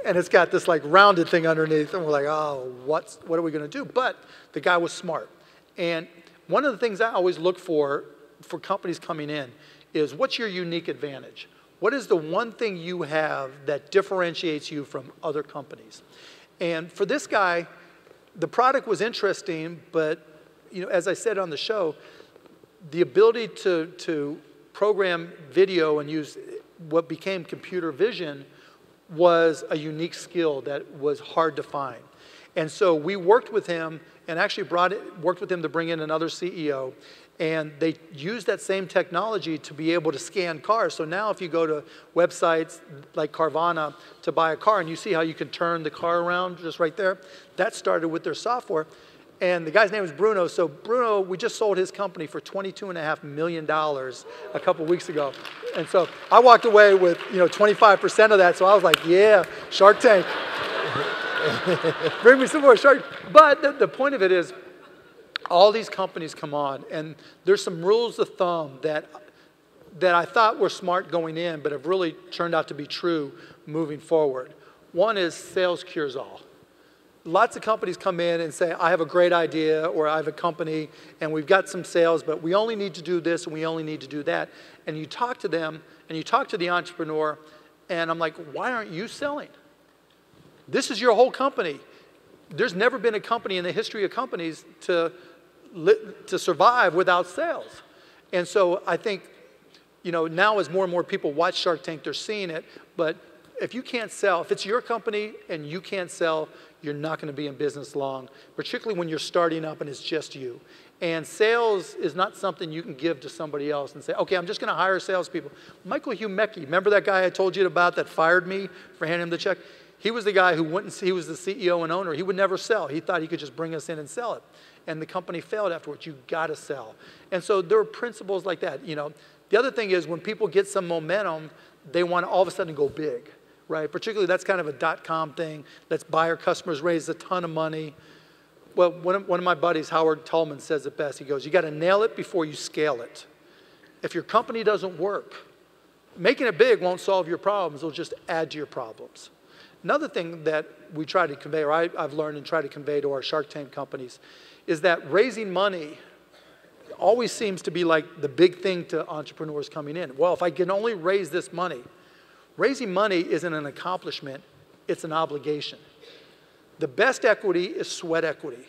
And it's got this like rounded thing underneath, and we're like, oh, what are we gonna do? But the guy was smart. And one of the things I always look for companies coming in is, what's your unique advantage? What is the one thing you have that differentiates you from other companies? And for this guy, the product was interesting, but as I said on the show, the ability to program video and use what became computer vision was a unique skill that was hard to find. And so we worked with him and actually worked with him to bring in another CEO. And they used that same technology to be able to scan cars. So now if you go to websites like Carvana to buy a car, and you see how you can turn the car around just right there, that started with their software. And the guy's name was Bruno. So Bruno, we just sold his company for $22.5 million a couple weeks ago. And so I walked away with 25% of that. So I was like, yeah, Shark Tank. Bring me some more Shark. But the point of it is, all these companies come on, and there's some rules of thumb that I thought were smart going in, but have really turned out to be true moving forward. One is sales cures all. Lots of companies come in and say, I have a great idea, or I have a company, and we've got some sales, but we only need to do this, and we only need to do that. And you talk to them, and you talk to the entrepreneur, and I'm like, why aren't you selling? This is your whole company. There's never been a company in the history of companies to survive without sales. And so I think, now as more and more people watch Shark Tank, they're seeing it. But if you can't sell, if it's your company and you can't sell, you're not going to be in business long, particularly when you're starting up and it's just you. And sales is not something you can give to somebody else and say, okay, I'm just going to hire salespeople. Michael Humecki, remember that guy I told you about that fired me for handing him the check? He was the guy who wouldn't, he was the CEO and owner. He would never sell. He thought he could just bring us in and sell it. And the company failed afterwards. You got to sell. And so there are principles like that. The other thing is, when people get some momentum, they want to all of a sudden go big, right? Particularly, that's kind of a .com thing. Let's buy our customers, raise a ton of money. Well, one of my buddies, Howard Tallman, says it best. He goes, you got to nail it before you scale it. If your company doesn't work, making it big won't solve your problems. It'll just add to your problems. Another thing that we try to convey, or I've learned and try to convey to our Shark Tank companies, is that raising money always seems to be like the big thing to entrepreneurs coming in. Well, if I can only raise this money. Raising money isn't an accomplishment, it's an obligation. The best equity is sweat equity.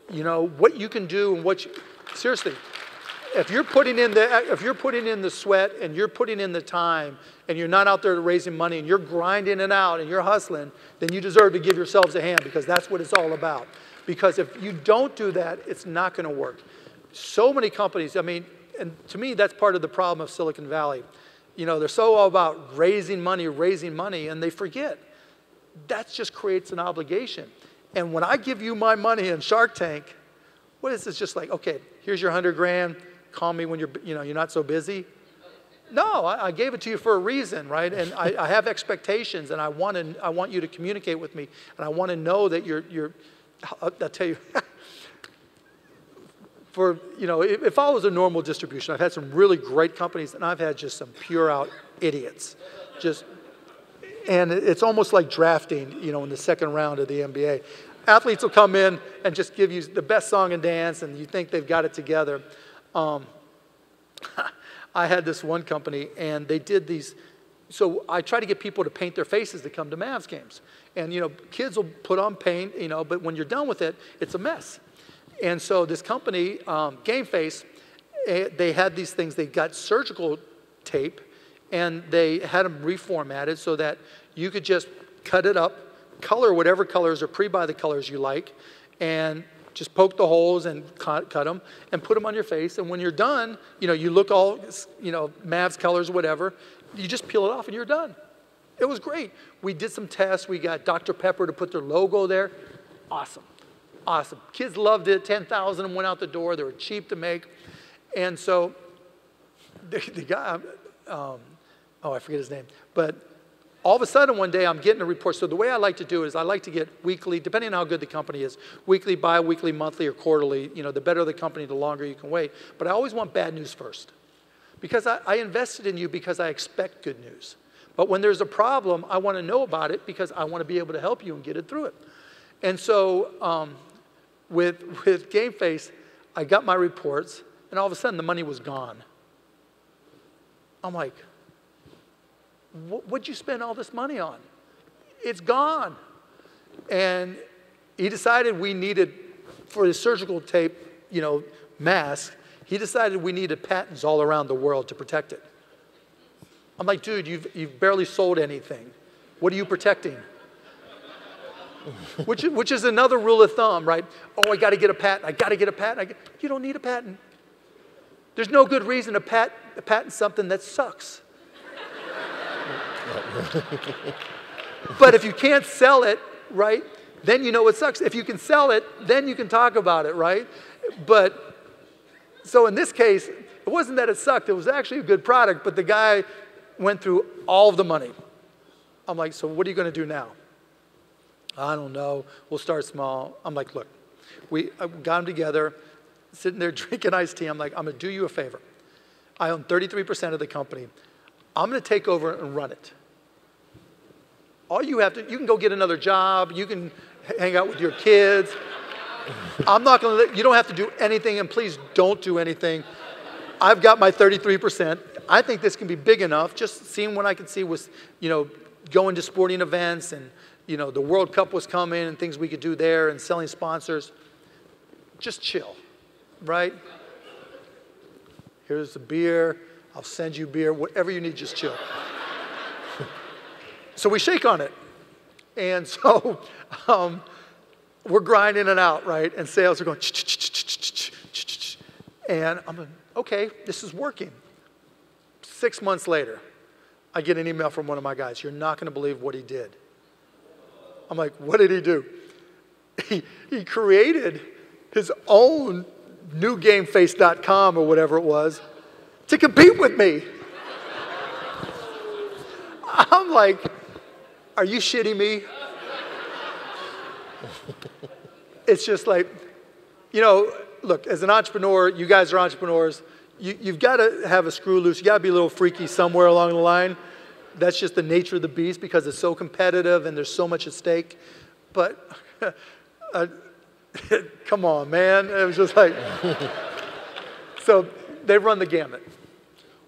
What you can do and seriously, if you're putting in the sweat and you're putting in the time and you're not out there raising money and you're grinding it out and you're hustling, then you deserve to give yourselves a hand, because that's what it's all about. Because if you don't do that, it's not going to work. So many companies, and to me, that's part of the problem of Silicon Valley. They're so all about raising money, and they forget that just creates an obligation. And when I give you my money in Shark Tank, what is this? Just like, okay, here's your 100 grand. Call me when you're not so busy. No, I gave it to you for a reason, right? And I have expectations, and I want you to communicate with me, and I want to know that you're. I'll tell you. It follows a normal distribution. I've had some really great companies, and I've had just some pure out idiots. And it's almost like drafting, in the second round of the NBA. Athletes will come in and just give you the best song and dance, and you think they've got it together. I had this one company, and they did these. So I try to get people to paint their faces to come to Mavs games. And, kids will put on paint, but when you're done with it, it's a mess. And so this company, Game Face, they had these things. They got surgical tape, and they had them reformatted so that you could just cut it up, color whatever colors, or pre-buy the colors you like, and just poke the holes and cut them and put them on your face. And when you're done, you look all, Mavs colors, whatever, You just peel it off and you're done. It was great. We did some tests. We got Dr. Pepper to put their logo there. Awesome. Awesome. Kids loved it. 10,000 of them went out the door. They were cheap to make. And so the guy, I forget his name. But all of a sudden one day I'm getting a report. So the way I like to do it is I like to get weekly, depending on how good the company is, weekly, bi-weekly, monthly, or quarterly. You know, the better the company, the longer you can wait. But I always want bad news first. Because I invested in you because I expect good news. But when there's a problem, I want to know about it because I want to be able to help you and get it through it. And so with Game Face, I got my reports, and all of a sudden the money was gone. I'm like, what'd you spend all this money on? It's gone. And he decided we needed, for the surgical tape, you know, mask, he decided we needed patents all around the world to protect it. I'm like, dude, you've barely sold anything. What are you protecting? which is another rule of thumb, right? Oh, I got to get a patent. I got to get a patent. You don't need a patent. There's no good reason to patent something that sucks. But if you can't sell it, right, then you know it sucks. If you can sell it, then you can talk about it, right? But so in this case, it wasn't that it sucked. It was actually a good product, but the guy went through all of the money. I'm like, so what are you going to do now? I don't know. We'll start small. I'm like, look, we got them together, sitting there drinking iced tea. I'm like, I'm going to do you a favor. I own 33% of the company. I'm going to take over and run it. All you have to, you can go get another job. You can hang out with your kids. I'm not going to let, you don't have to do anything, and please don't do anything. I've got my 33%. I think this can be big enough. Just seeing what I could see was, you know, going to sporting events, and, you know, the World Cup was coming and things we could do there, and selling sponsors. Just chill, right? Here's the beer. I'll send you beer. Whatever you need, just chill. So we shake on it. And so we're grinding it out, right? And sales are going, and I'm like, okay, this is working. 6 months later, I get an email from one of my guys. You're not going to believe what he did. I'm like, what did he do? He created his own newgameface.com or whatever it was to compete with me. I'm like, are you shitting me? It's just like, you know, look, as an entrepreneur, you guys are entrepreneurs. You've got to have a screw loose. You got to be a little freaky somewhere along the line. That's just the nature of the beast because it's so competitive and there's so much at stake. But come on, man. It was just like, so they run the gamut.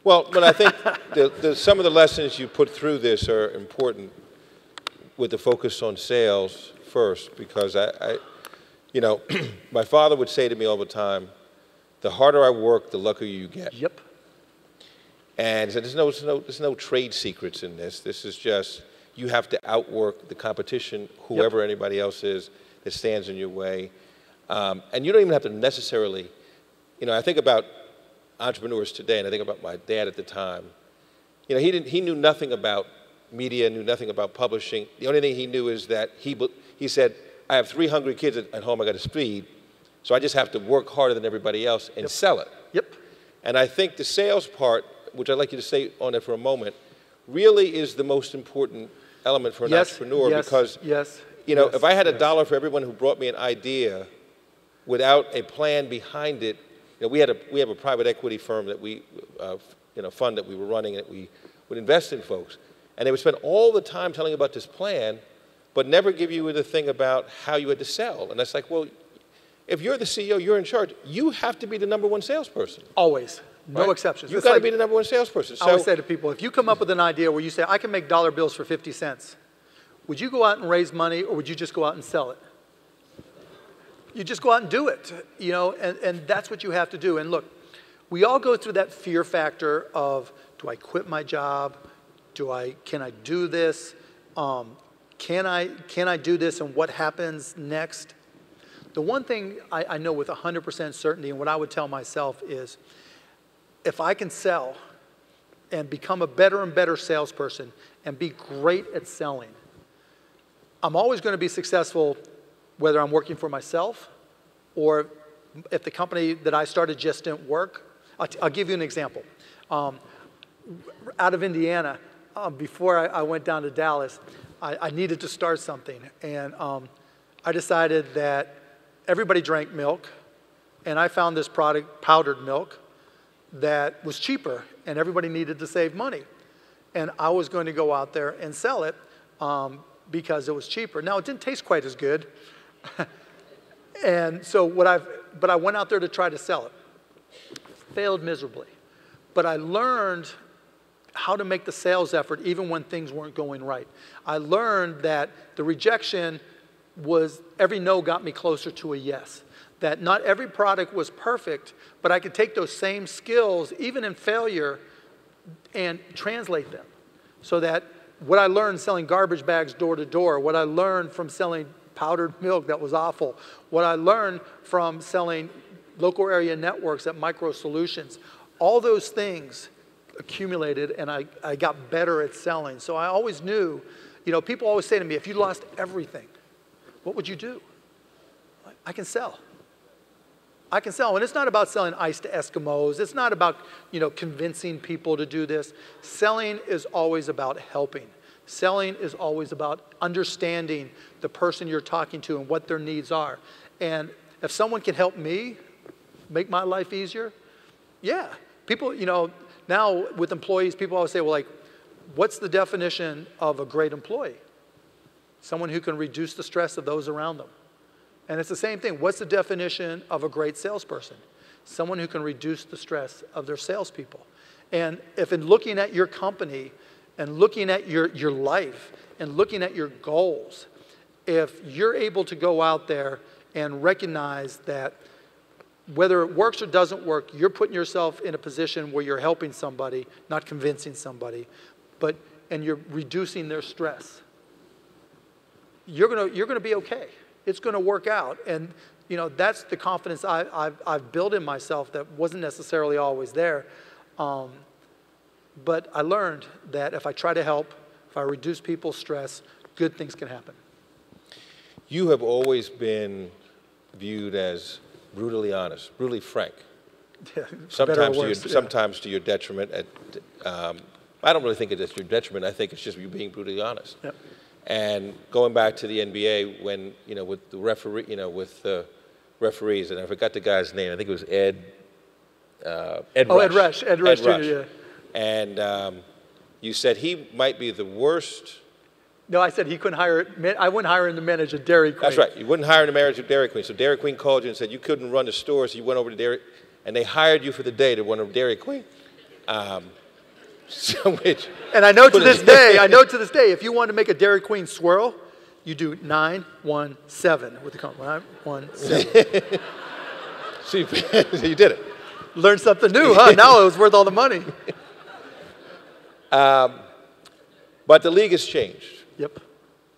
Well, but I think some of the lessons you put through this are important with the focus on sales first, because you know, my father would say to me all the time, the harder I work, the luckier you get. Yep. And so there's no trade secrets in this. This is just, you have to outwork the competition, whoever anybody else is that stands in your way. And you don't even have to necessarily, you know, I think about entrepreneurs today, and I think about my dad at the time. You know, he knew nothing about media, knew nothing about publishing. The only thing he knew is that he said, I have 3 hungry kids at home I got to feed, so I just have to work harder than everybody else and sell it. Yep. And I think the sales part, which I'd like you to stay on it for a moment, really is the most important element for an entrepreneur, because you know, if I had $1 for everyone who brought me an idea without a plan behind it, you know, we have a private equity firm that we, you know, fund that we were running, and that we would invest in folks, and they would spend all the time telling you about this plan, but never give you the thing about how you had to sell. And that's like, well, if you're the CEO, you're in charge, you have to be the #1 salesperson. Always. No right? exceptions. You've got to be the #1 salesperson. So, I always say to people, if you come up with an idea where you say, I can make dollar bills for 50 cents, would you go out and raise money, or would you just go out and sell it? You just go out and do it, you know, and that's what you have to do. And look, we all go through that fear factor of, do I quit my job? Can I do this? Can I do this, and what happens next? The one thing I know with 100% certainty, and what I would tell myself is, if I can sell, and become a better and better salesperson and be great at selling, I'm always going to be successful whether I'm working for myself or if the company that I started just didn't work. I'll give you an example. Out of Indiana, before I went down to Dallas, I needed to start something. And I decided that everybody drank milk, and I found this product, powdered milk, that was cheaper, and everybody needed to save money. And I was going to go out there and sell it because it was cheaper. Now, it didn't taste quite as good. And so but I went out there to try to sell it. Failed miserably. But I learned how to make the sales effort even when things weren't going right. I learned that the rejection was, every no got me closer to a yes. That not every product was perfect, but I could take those same skills, even in failure, and translate them. So that what I learned selling garbage bags door to door, what I learned from selling powdered milk that was awful, what I learned from selling local area networks at Micro Solutions, all those things accumulated, and I got better at selling. So I always knew, you know, people always say to me, if you lost everything, what would you do? I can sell. I can sell. And it's not about selling ice to Eskimos. It's not about, you know, convincing people to do this. Selling is always about helping. Selling is always about understanding the person you're talking to and what their needs are. And if someone can help me make my life easier, yeah. People, you know, now with employees, people always say, well, like, what's the definition of a great employee? Someone who can reduce the stress of those around them. And it's the same thing. What's the definition of a great salesperson? Someone who can reduce the stress of their salespeople. And if in looking at your company and looking at your life and looking at your goals, if you're able to go out there and recognize that whether it works or doesn't work, you're putting yourself in a position where you're helping somebody, not convincing somebody, and you're reducing their stress, you're gonna be okay. It's going to work out. And, you know, that's the confidence I've built in myself that wasn't necessarily always there. But I learned that if I try to help, if I reduce people's stress, good things can happen. You have always been viewed as brutally honest, brutally frank. Yeah, sometimes to your detriment. I don't really think it's your detriment. I think it's just you being brutally honest. Yep. And going back to the NBA, when, you know, with the referee, you know, with the referees, and I forgot the guy's name. I think it was Ed Rush. Ed Rush Jr., yeah. And you said he might be the worst. No, I said he couldn't hire. I wouldn't hire him to manage a Dairy Queen. That's right. You wouldn't hire him to manage a Dairy Queen. So Dairy Queen called you and said you couldn't run the store, so you went over to Dairy, and they hired you for the day to run a Dairy Queen. And I know to this day, if you want to make a Dairy Queen swirl, you do 9-1-7 with the count. 9-1-7. So you did it. Learned something new, huh? Now it was worth all the money. But the league has changed. Yep.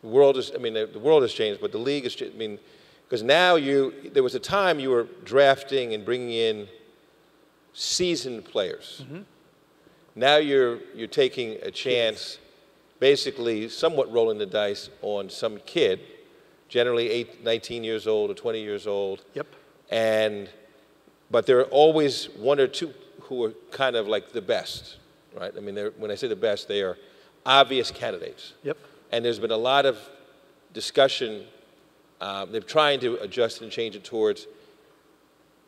The world has changed, but the league has changed. I mean, because now there was a time you were drafting and bringing in seasoned players. Mm-hmm. Now you're taking a chance, basically somewhat rolling the dice on some kid, generally 19 years old or 20 years old. Yep. But there are always one or two who are kind of like the best, right? I mean, when I say the best, they are obvious candidates. Yep. And there's been a lot of discussion. They're trying to adjust and change it towards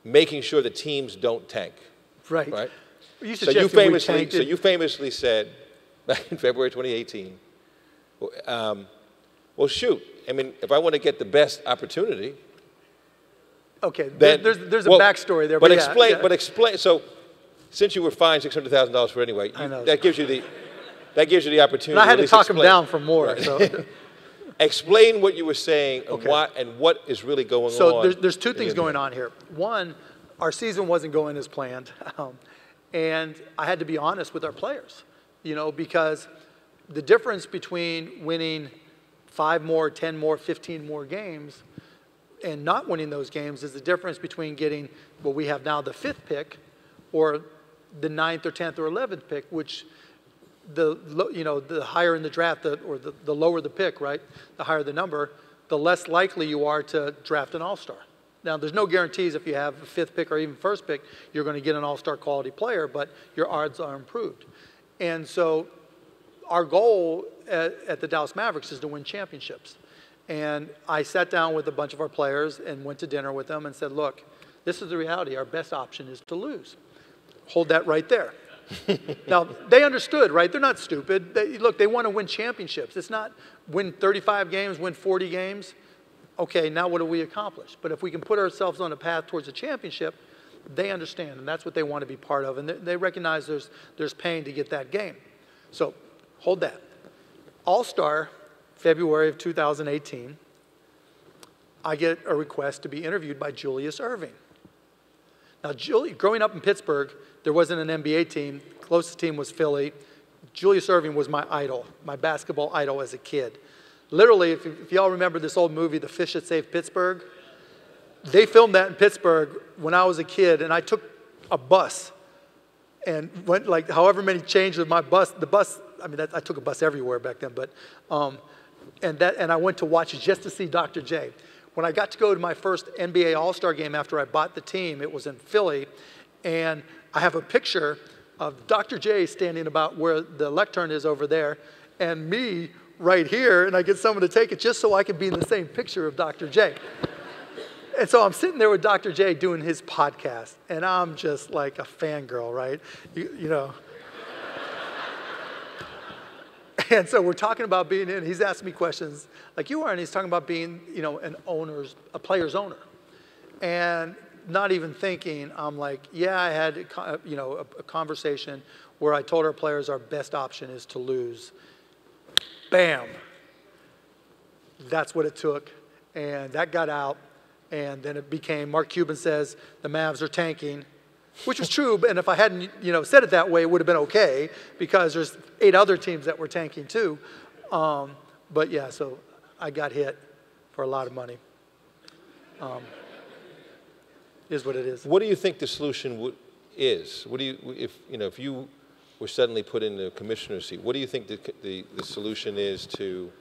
making sure the teams don't tank. Right. Right. So you famously said back in February 2018, well, shoot. I mean, if I want to get the best opportunity. Okay, there's a backstory there. But explain. So, since you were fined $600,000 for it anyway, that gives you the opportunity. And I had to talk him down for more. Right. So. Explain what you were saying and what is really going on. So there's two things going on here. One, our season wasn't going as planned. And I had to be honest with our players, you know, because the difference between winning 5 more, 10 more, 15 more games and not winning those games is the difference between getting what we have now, the 5th pick, or the 9th or 10th or 11th pick, which the higher in the draft, or the lower the pick, right? The higher the number, the less likely you are to draft an all-star. Now, there's no guarantees if you have a 5th pick or even 1st pick, you're going to get an all-star quality player, but your odds are improved. And so our goal at the Dallas Mavericks is to win championships. And I sat down with a bunch of our players and went to dinner with them and said, look, this is the reality. Our best option is to lose. Hold that right there. Now, they understood, right? They're not stupid. Look, they want to win championships. It's not win 35 games, win 40 games. Okay, now what do we accomplish? But if we can put ourselves on a path towards a championship, they understand, and that's what they want to be part of. And they recognize there's pain to get that game. So hold that. All-Star, February of 2018, I get a request to be interviewed by Julius Erving. Now, growing up in Pittsburgh, there wasn't an NBA team. The closest team was Philly. Julius Erving was my idol, my basketball idol as a kid. Literally, if y'all remember this old movie, The Fish That Saved Pittsburgh, they filmed that in Pittsburgh when I was a kid, and I took a bus and went like however many changes of my bus. The bus, I mean, I took a bus everywhere back then, but and I went to watch it just to see Dr. J. When I got to go to my first NBA All-Star game after I bought the team, it was in Philly, and I have a picture of Dr. J standing about where the lectern is over there, and me right here, and I get someone to take it just so I can be in the same picture of Dr. J. And so I'm sitting there with Dr. J doing his podcast, and I'm just like a fangirl, right? You know. And so we're talking about being in, he's asking me questions like you are, and he's talking about being, a player's owner. And not even thinking, I'm like, yeah, I had, a conversation where I told our players our best option is to lose. Bam. That's what it took. And that got out. And then it became, Mark Cuban says, the Mavs are tanking, which was true. And if I hadn't, said it that way, it would have been okay because there's 8 other teams that were tanking too. But yeah, so I got hit for a lot of money. Is what it is. What do you think the solution is? What do you, if you were suddenly put in the commissioner's seat, what do you think the solution is to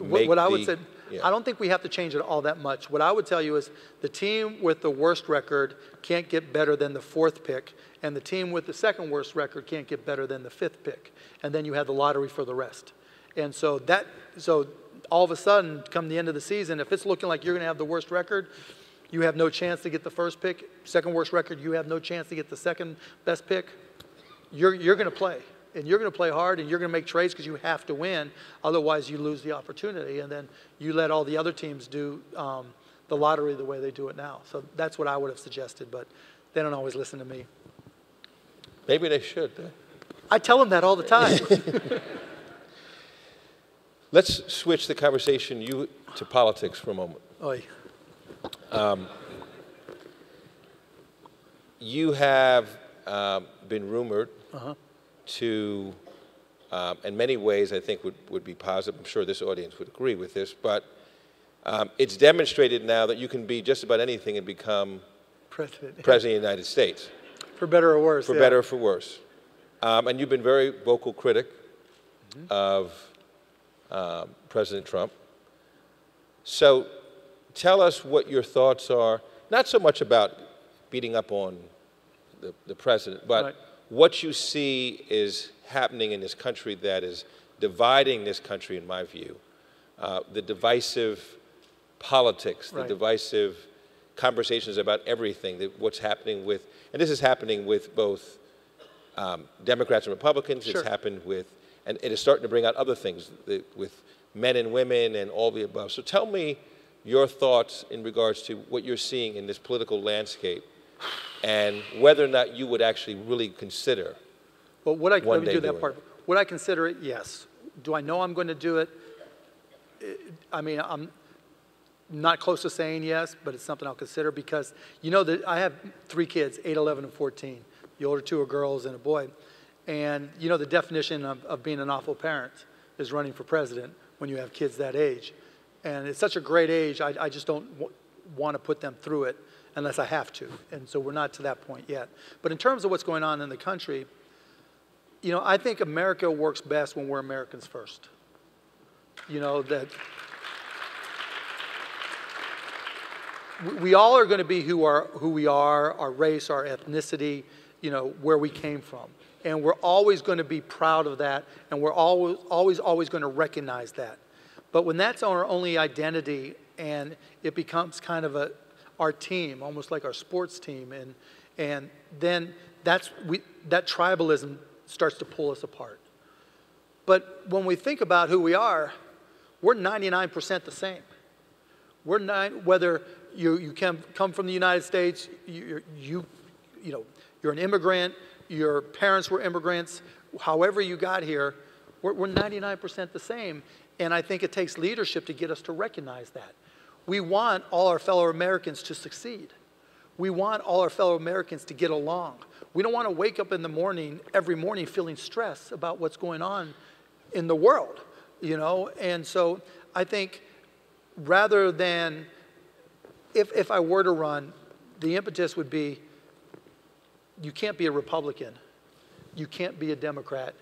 make what I would say? Yeah. I don't think we have to change it all that much. What I would tell you is the team with the worst record can't get better than the 4th pick, and the team with the 2nd worst record can't get better than the 5th pick. And then you have the lottery for the rest. And so all of a sudden, come the end of the season, if it's looking like you're going to have the worst record, you have no chance to get the 1st pick. 2nd worst record, you have no chance to get the 2nd best pick. You're going to play. And you're going to play hard, and you're going to make trades because you have to win. Otherwise, you lose the opportunity, and then you let all the other teams do the lottery the way they do it now. So that's what I would have suggested, but they don't always listen to me. Maybe they should. I tell them that all the time. Let's switch the conversation to politics for a moment. Oy. You have been rumored to, in many ways, I think would be positive. I'm sure this audience would agree with this, but it's demonstrated now that you can be just about anything and become President of the United States. For better or worse. For better or for worse. And you've been very vocal critic of President Trump. So tell us what your thoughts are, not so much about beating up on the president, but what you see is happening in this country that is dividing this country, in my view. The divisive politics, the divisive conversations about everything, what's happening with, and this is happening with both Democrats and Republicans. Sure. It's happened with, and it is starting to bring out other things with men and women and all the above. So tell me your thoughts in regards to what you're seeing in this political landscape and whether or not you would actually really consider. Well, let me do that part. Would I consider it? Yes. Do I know I'm going to do it? I mean, I'm not close to saying yes, but it's something I'll consider because that I have 3 kids, 8, 11, and 14. The older 2 are girls and a boy. And the definition of being an awful parent is running for president when you have kids that age. And it's such a great age, I just don't want to put them through it unless I have to. And so we're not to that point yet. But in terms of what's going on in the country, you know, I think America works best when we're Americans first. You know, that we all are going to be who we are, our race, our ethnicity, you know, where we came from. And we're always going to be proud of that, and we're always going to recognize that. But when that's our only identity and it becomes kind of our team, almost like our sports team, and then that tribalism starts to pull us apart. But when we think about who we are, we're 99% the same. Whether you come from the United States, you're an immigrant, your parents were immigrants, however you got here, we're 99% the same. And I think it takes leadership to get us to recognize that. We want all our fellow Americans to succeed. We want all our fellow Americans to get along. We don't want to wake up in the morning, every morning, feeling stress about what's going on in the world, you know? And so I think rather than, if I were to run, the impetus would be, you can't be a Republican. You can't be a Democrat,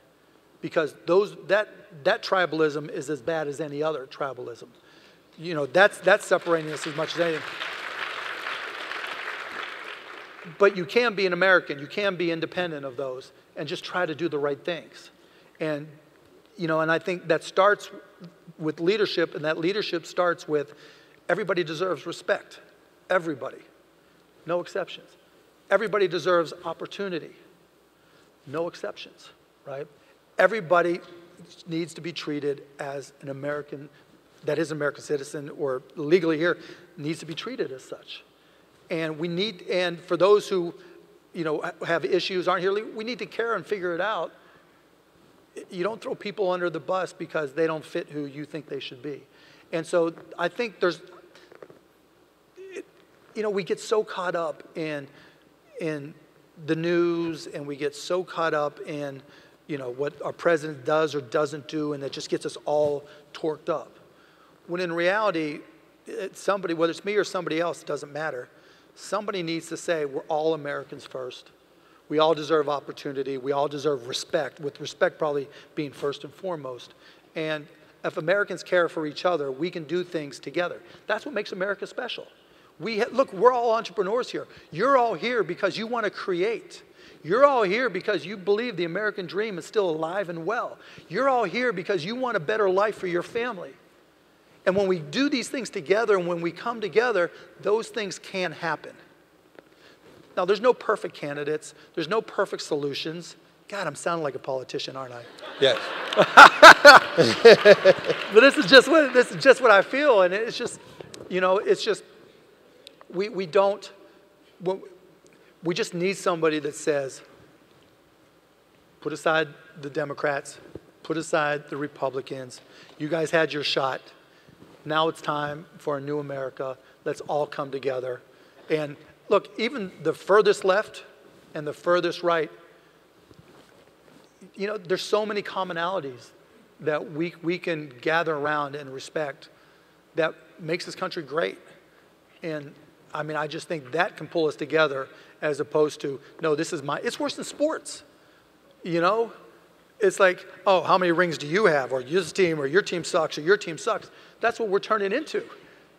because that tribalism is as bad as any other tribalism. You know, that's separating us as much as anything. But you can be an American. You can be independent of those and just try to do the right things. And, you know, and I think that starts with leadership, and that leadership starts with everybody deserves respect. Everybody. No exceptions. Everybody deserves opportunity. No exceptions, right? Everybody needs to be treated as an American, that is an American citizen or legally here, needs to be treated as such. And and for those who, you know, have issues, aren't here, we need to care and figure it out. You don't throw people under the bus because they don't fit who you think they should be. And so I think you know, we get so caught up in the news, and we get so caught up in, you know, what our president does or doesn't do, and that just gets us all torqued up. When in reality, somebody, whether it's me or somebody else, it doesn't matter. Somebody needs to say, we're all Americans first. We all deserve opportunity. We all deserve respect, with respect probably being first and foremost. And if Americans care for each other, we can do things together. That's what makes America special. Look, we're all entrepreneurs here. You're all here because you want to create. You're all here because you believe the American dream is still alive and well. You're all here because you want a better life for your family. And when we do these things together, and when we come together, those things can happen. Now, there's no perfect candidates. There's no perfect solutions. God, I'm sounding like a politician, aren't I? Yes. But this is just what I feel, and it's just, you know, it's just, we just need somebody that says, put aside the Democrats, put aside the Republicans. You guys had your shot. Now it's time for a new America. Let's all come together. And look, even the furthest left and the furthest right, you know, there's so many commonalities that we can gather around and respect that makes this country great. And I mean, I just think that can pull us together, as opposed to, no, it's worse than sports. You know? It's like, oh, how many rings do you have? Or your team, or your team sucks, or your team sucks. That's what we're turning into.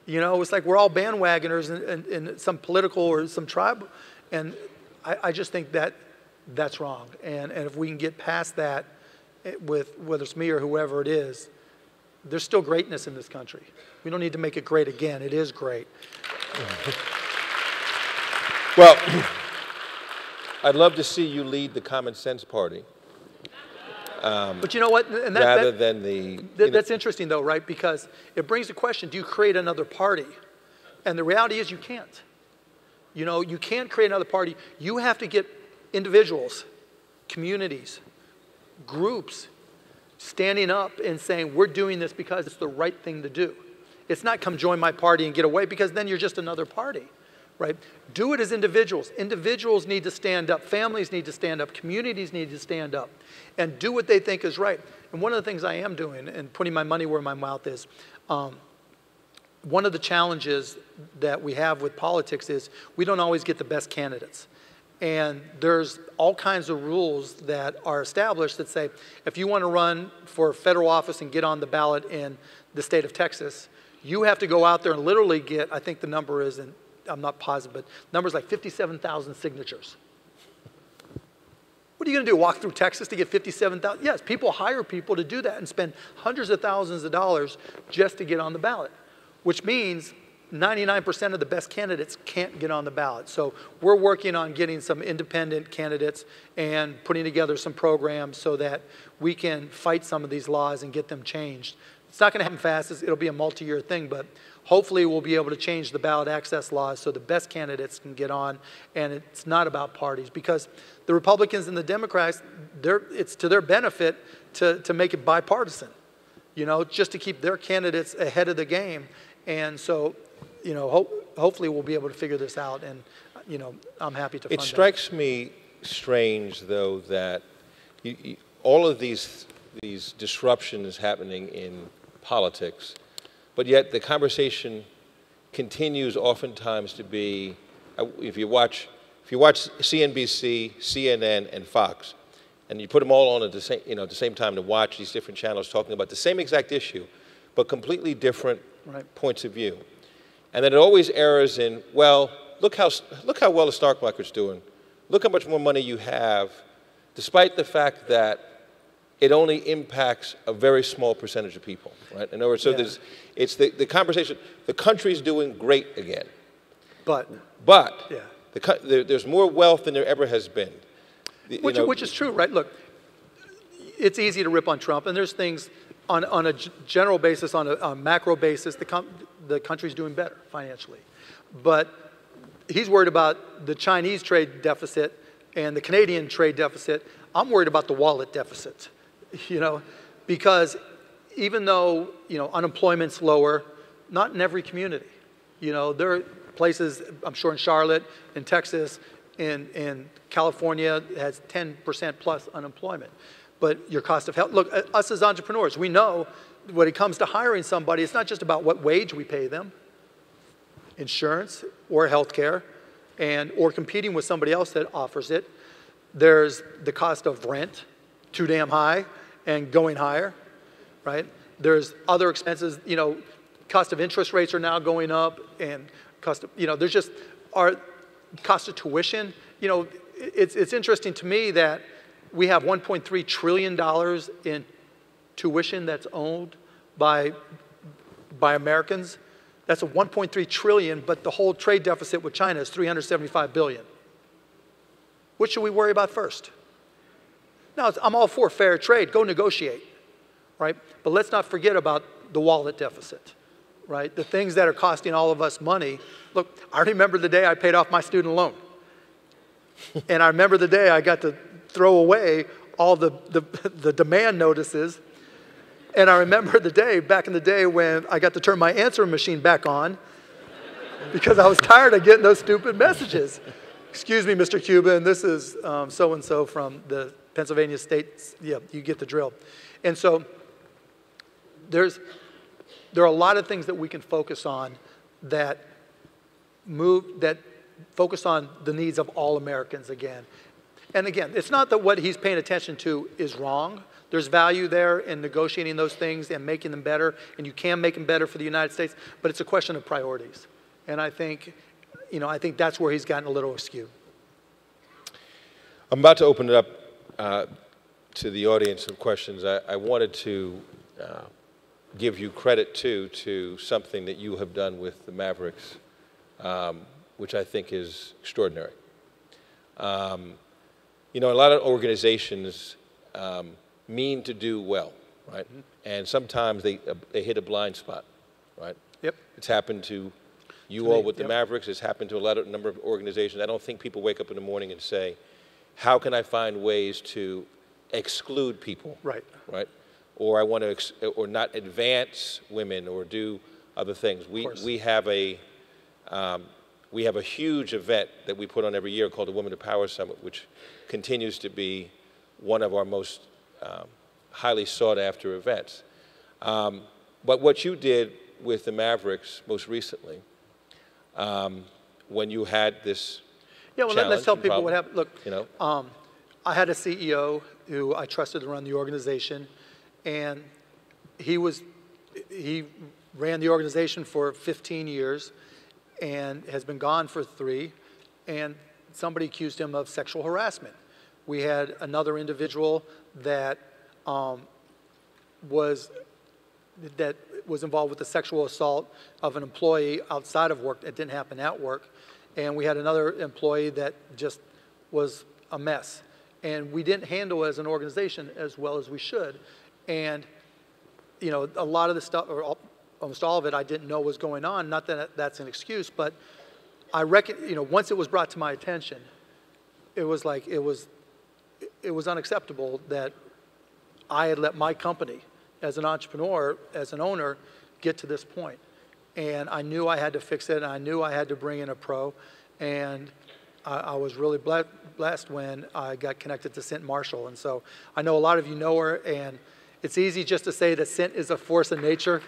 You know, it's like we're all bandwagoners in some political or some tribe. And I just think that's wrong. And if we can get past that, with whether it's me or whoever it is, there's still greatness in this country. We don't need to make it great again. It is great. Well, I'd love to see you lead the Common Sense Party. But you know what? And that's interesting, though, right? Because it brings the question, do you create another party? And the reality is you can't. You know, you can't create another party. You have to get individuals, communities, groups standing up and saying, we're doing this because it's the right thing to do. It's not come join my party and get away, because then you're just another party, right? Do it as individuals. Individuals need to stand up. Families need to stand up. Communities need to stand up and do what they think is right. And one of the things I am doing, and putting my money where my mouth is, one of the challenges that we have with politics is we don't always get the best candidates. And there's all kinds of rules that are established that say, if you want to run for federal office and get on the ballot in the state of Texas, you have to go out there and literally get, I think the number is, and I'm not positive, but numbers like 57,000 signatures. What are you going to do, walk through Texas to get 57,000? Yes, people hire people to do that and spend hundreds of thousands of dollars just to get on the ballot, which means 99% of the best candidates can't get on the ballot. So we're working on getting some independent candidates and putting together some programs so that we can fight some of these laws and get them changed. It's not going to happen fast. It'll be a multi-year thing, but hopefully we'll be able to change the ballot access laws so the best candidates can get on, and it's not about parties. Because the Republicans and the Democrats, it's to their benefit to make it bipartisan, you know, just to keep their candidates ahead of the game. And so, you know, hopefully we'll be able to figure this out, and, you know, I'm happy to fund it. It strikes me strange, though, that all of these disruptions happening in politics, but yet the conversation continues oftentimes to be, if you watch CNBC, CNN, and Fox, and you put them all on at the same time to watch these different channels talking about the same exact issue, but completely different points of view. And then it always errs in, well, look how well the stock market's doing. Look how much more money you have, despite the fact that it only impacts a very small percentage of people, right? In other words, so it's the conversation, the country's doing great again. But there's more wealth than there ever has been. Which is true, right? Look, it's easy to rip on Trump, and there's things on a general basis, on a macro basis, the country's doing better financially. But he's worried about the Chinese trade deficit and the Canadian trade deficit. I'm worried about the wallet deficit, you know, because even though, you know, unemployment's lower, not in every community. You know, there are places, I'm sure in Charlotte, in Texas, in California, it has 10% plus unemployment. But your cost of health, look, us as entrepreneurs, we know when it comes to hiring somebody, it's not just about what wage we pay them, insurance or healthcare, or competing with somebody else that offers it. There's the cost of rent, too damn high and going higher, right? There's other expenses, you know, cost of interest rates are now going up, and cost of, you know, there's just our cost of tuition. You know, it's interesting to me that we have $1.3 trillion in tuition that's owned by Americans. That's a $1.3 trillion, but the whole trade deficit with China is $375 billion. What should we worry about first? Now, I'm all for fair trade. Go negotiate, right? But let's not forget about the wallet deficit, right? The things that are costing all of us money. Look, I remember the day I paid off my student loan. And I remember the day I got to throw away all the demand notices. And I remember the day, back in the day, when I got to turn my answering machine back on because I was tired of getting those stupid messages. Excuse me, Mr. Cuban, this is so-and-so from the Pennsylvania State. Yeah, you get the drill. And so there are a lot of things that we can focus on that focus on the needs of all Americans again. And again, it's not that what he's paying attention to is wrong. There's value there in negotiating those things and making them better, and you can make them better for the United States, but it's a question of priorities. And I think, you know, I think that's where he's gotten a little askew. I'm about to open it up to the audience of questions. I wanted to give you credit, too, to something that you have done with the Mavericks, which I think is extraordinary. You know, a lot of organizations mean to do well, right? Mm-hmm. And sometimes they hit a blind spot, right? Yep. It's happened to you all with the Mavericks. It's happened to a number of organizations. I don't think people wake up in the morning and say, how can I find ways to exclude people? Right. Right? Or I want to, or not advance women or do other things. We have a huge event that we put on every year called the Women to Power Summit, which continues to be one of our most highly sought after events. But what you did with the Mavericks most recently, when you had this let's tell people what happened. Look, I had a CEO who I trusted to run the organization, and he ran the organization for 15 years and has been gone for 3, and somebody accused him of sexual harassment. We had another individual that was involved with the sexual assault of an employee outside of work that didn't happen at work. And we had another employee that just was a mess. And we didn't handle as an organization as well as we should. And, a lot of the stuff, or almost all of it, I didn't know was going on. Not that that's an excuse, but I reckon, once it was brought to my attention, it was like, it was unacceptable that I had let my company, as an entrepreneur, as an owner, get to this point. And I knew I had to fix it, and I knew I had to bring in a pro. And I was really blessed when I got connected to Cint Marshall. And so I know a lot of you know her, and it's easy just to say that Cint is a force of nature.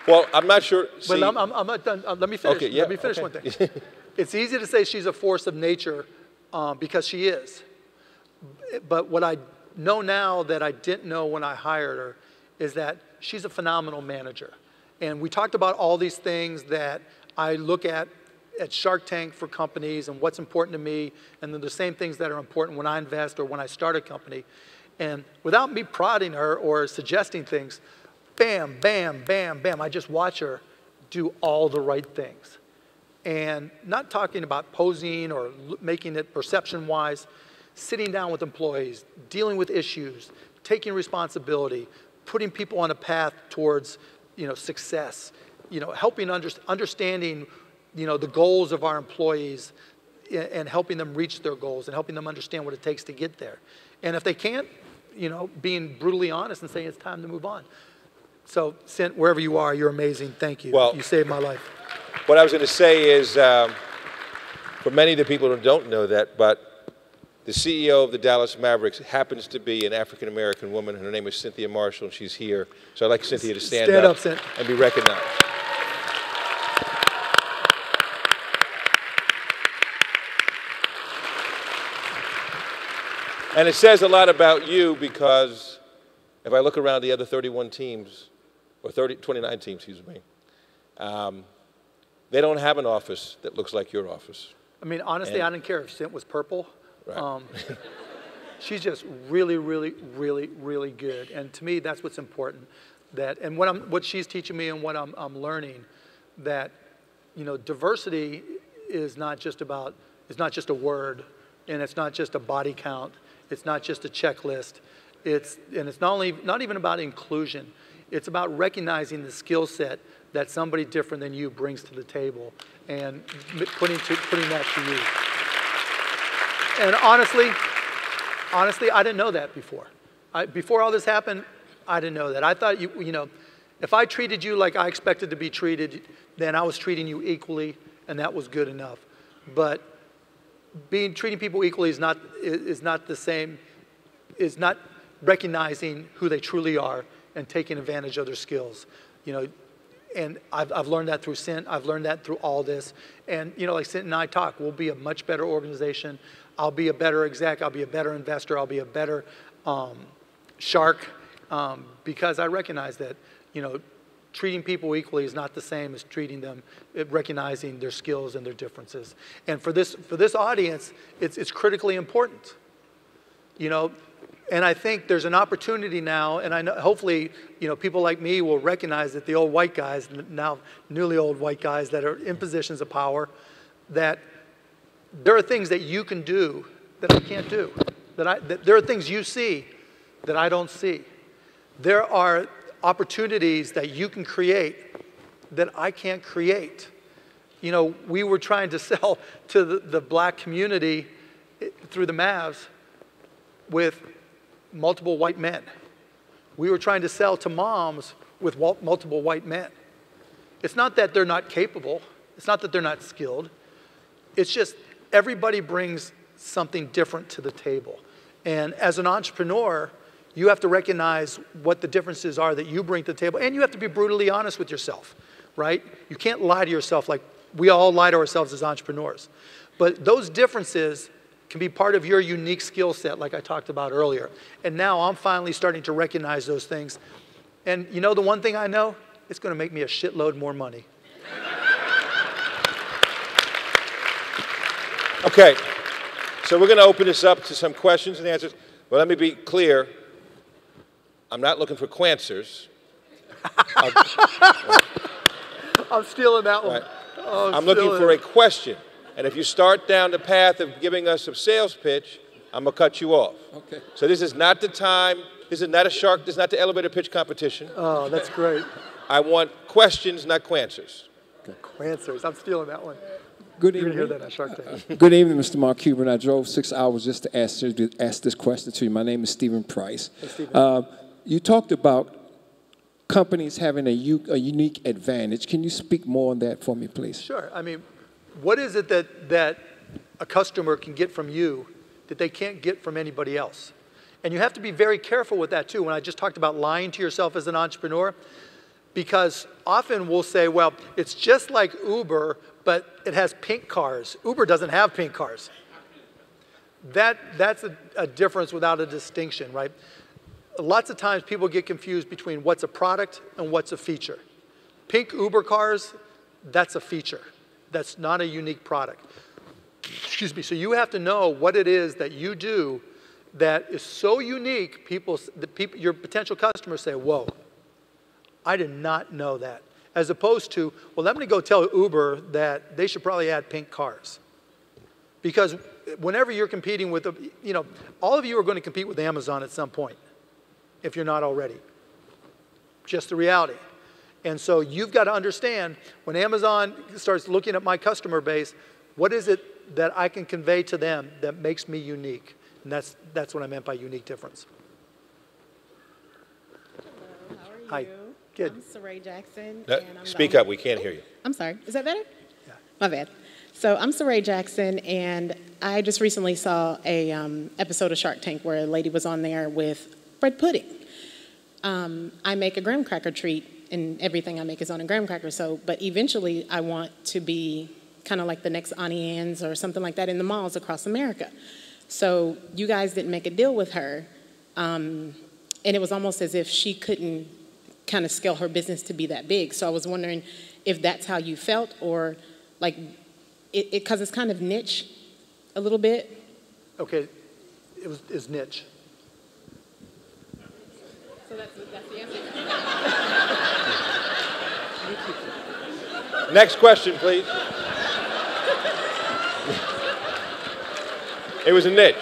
Well, I'm not sure. But I'm not done. Let me finish. Okay, yeah, Let me finish one thing. It's easy to say she's a force of nature because she is. But what I know now that I didn't know when I hired her is that she's a phenomenal manager. And we talked about all these things that I look at Shark Tank for companies and what's important to me, and then the same things that are important when I invest or when I start a company. And without me prodding her or suggesting things, bam, bam, bam, bam, I just watch her do all the right things. And not talking about posing or making it perception-wise, sitting down with employees, dealing with issues, taking responsibility, putting people on a path towards, success, helping understanding, the goals of our employees and helping them reach their goals and helping them understand what it takes to get there. And if they can't, being brutally honest and saying it's time to move on. So, Cint, wherever you are, you're amazing. Thank you. Well, you saved my life. What I was going to say is, for many of the people who don't know that, but the CEO of the Dallas Mavericks happens to be an African-American woman, and her name is Cynthia Marshall, and she's here. So I'd like Cynthia to stand up Cint. and be recognized. And it says a lot about you because if I look around the other 31 teams, or 29 teams, excuse me, they don't have an office that looks like your office. I mean, honestly, I didn't care if Cint was purple. Right. She's just really, really, really, really good. And to me, that's what's important. And what she's teaching me and what I'm learning, that, diversity is not just a word, and it's not just a body count. It's not just a checklist. It's not even about inclusion. It's about recognizing the skill set that somebody different than you brings to the table and putting that to use. And honestly, I didn't know that before. Before all this happened, I didn't know that. I thought if I treated you like I expected to be treated, then I was treating you equally, and that was good enough. But treating people equally is not the same. Is not recognizing who they truly are and taking advantage of their skills. And I've learned that through Cint. I've learned that through all this. And, like Cint and I talk, we'll be a much better organization. I'll be a better exec. I'll be a better investor. I'll be a better shark because I recognize that, treating people equally is not the same as treating them, recognizing their skills and their differences. And for this audience, it's critically important. And I think there's an opportunity now, and I know, hopefully, people like me will recognize that the old white guys, now newly old white guys that are in positions of power, that there are things that you can do that I can't do. That there are things you see that I don't see. There are opportunities that you can create that I can't create. We were trying to sell to the black community through the Mavs with multiple white men. We were trying to sell to moms with multiple white men. It's not that they're not capable. It's not that they're not skilled. It's just everybody brings something different to the table. And as an entrepreneur, You have to recognize what the differences are that you bring to the table, and you have to be brutally honest with yourself, right? You can't lie to yourself like we all lie to ourselves as entrepreneurs. But those differences can be part of your unique skill set, like I talked about earlier. And now I'm finally starting to recognize those things. And you know the one thing I know? It's going to make me a shitload more money. Okay, so we're going to open this up to some questions and answers. Well, let me be clear. I'm not looking for quanswers. I'm stealing that one. Right. I'm looking for a question. And if you start down the path of giving us a sales pitch, I'm going to cut you off. Okay. So this is not the time. This is not this is not the elevator pitch competition. Oh, that's great. I want questions, not quanswers. Quanswers. I'm stealing that one. Good You're evening. going to hear that on Shark Tank. Good evening, Mr. Mark Cuban. I drove 6 hours just to ask this question to you. My name is Stephen Price. Hey, Stephen. You talked about companies having a unique advantage. Can you speak more on that for me, please? Sure. I mean, what is it that a customer can get from you that they can't get from anybody else? And you have to be very careful with that, too. When I just talked about lying to yourself as an entrepreneur, because often we'll say, well, it's just like Uber, but it has pink cars. Uber doesn't have pink cars. That's a difference without a distinction, right? Lots of times people get confused between what's a product and what's a feature. Pink Uber cars, that's a feature. That's not a unique product. Excuse me. So you have to know what it is that you do that is so unique, your potential customers say, whoa, I did not know that. As opposed to, well, let me go tell Uber that they should probably add pink cars. Because whenever you're competing with, all of you are going to compete with Amazon at some point, if you're not already. Just the reality. And so you've got to understand, when Amazon starts looking at my customer base, what is it that I can convey to them that makes me unique? And that's what I meant by unique difference. Hello, how are you? Hi. Good. I'm Saray Jackson. No, and I'm speak up, we can't hear you. I'm sorry, is that better? Yeah. My bad. So I'm Saray Jackson, and I just recently saw a episode of Shark Tank where a lady was on there with bread pudding. I make a graham cracker treat, and everything I make is on a graham cracker. But eventually I want to be kind of like the next Auntie Anne's or something like that in the malls across America. So you guys didn't make a deal with her, and it was almost as if she couldn't kind of scale her business to be that big. So I was wondering if that's how you felt, or like, because it's kind of niche a little bit. Okay, it's niche. So that's the answer. Next question, please. It was a niche.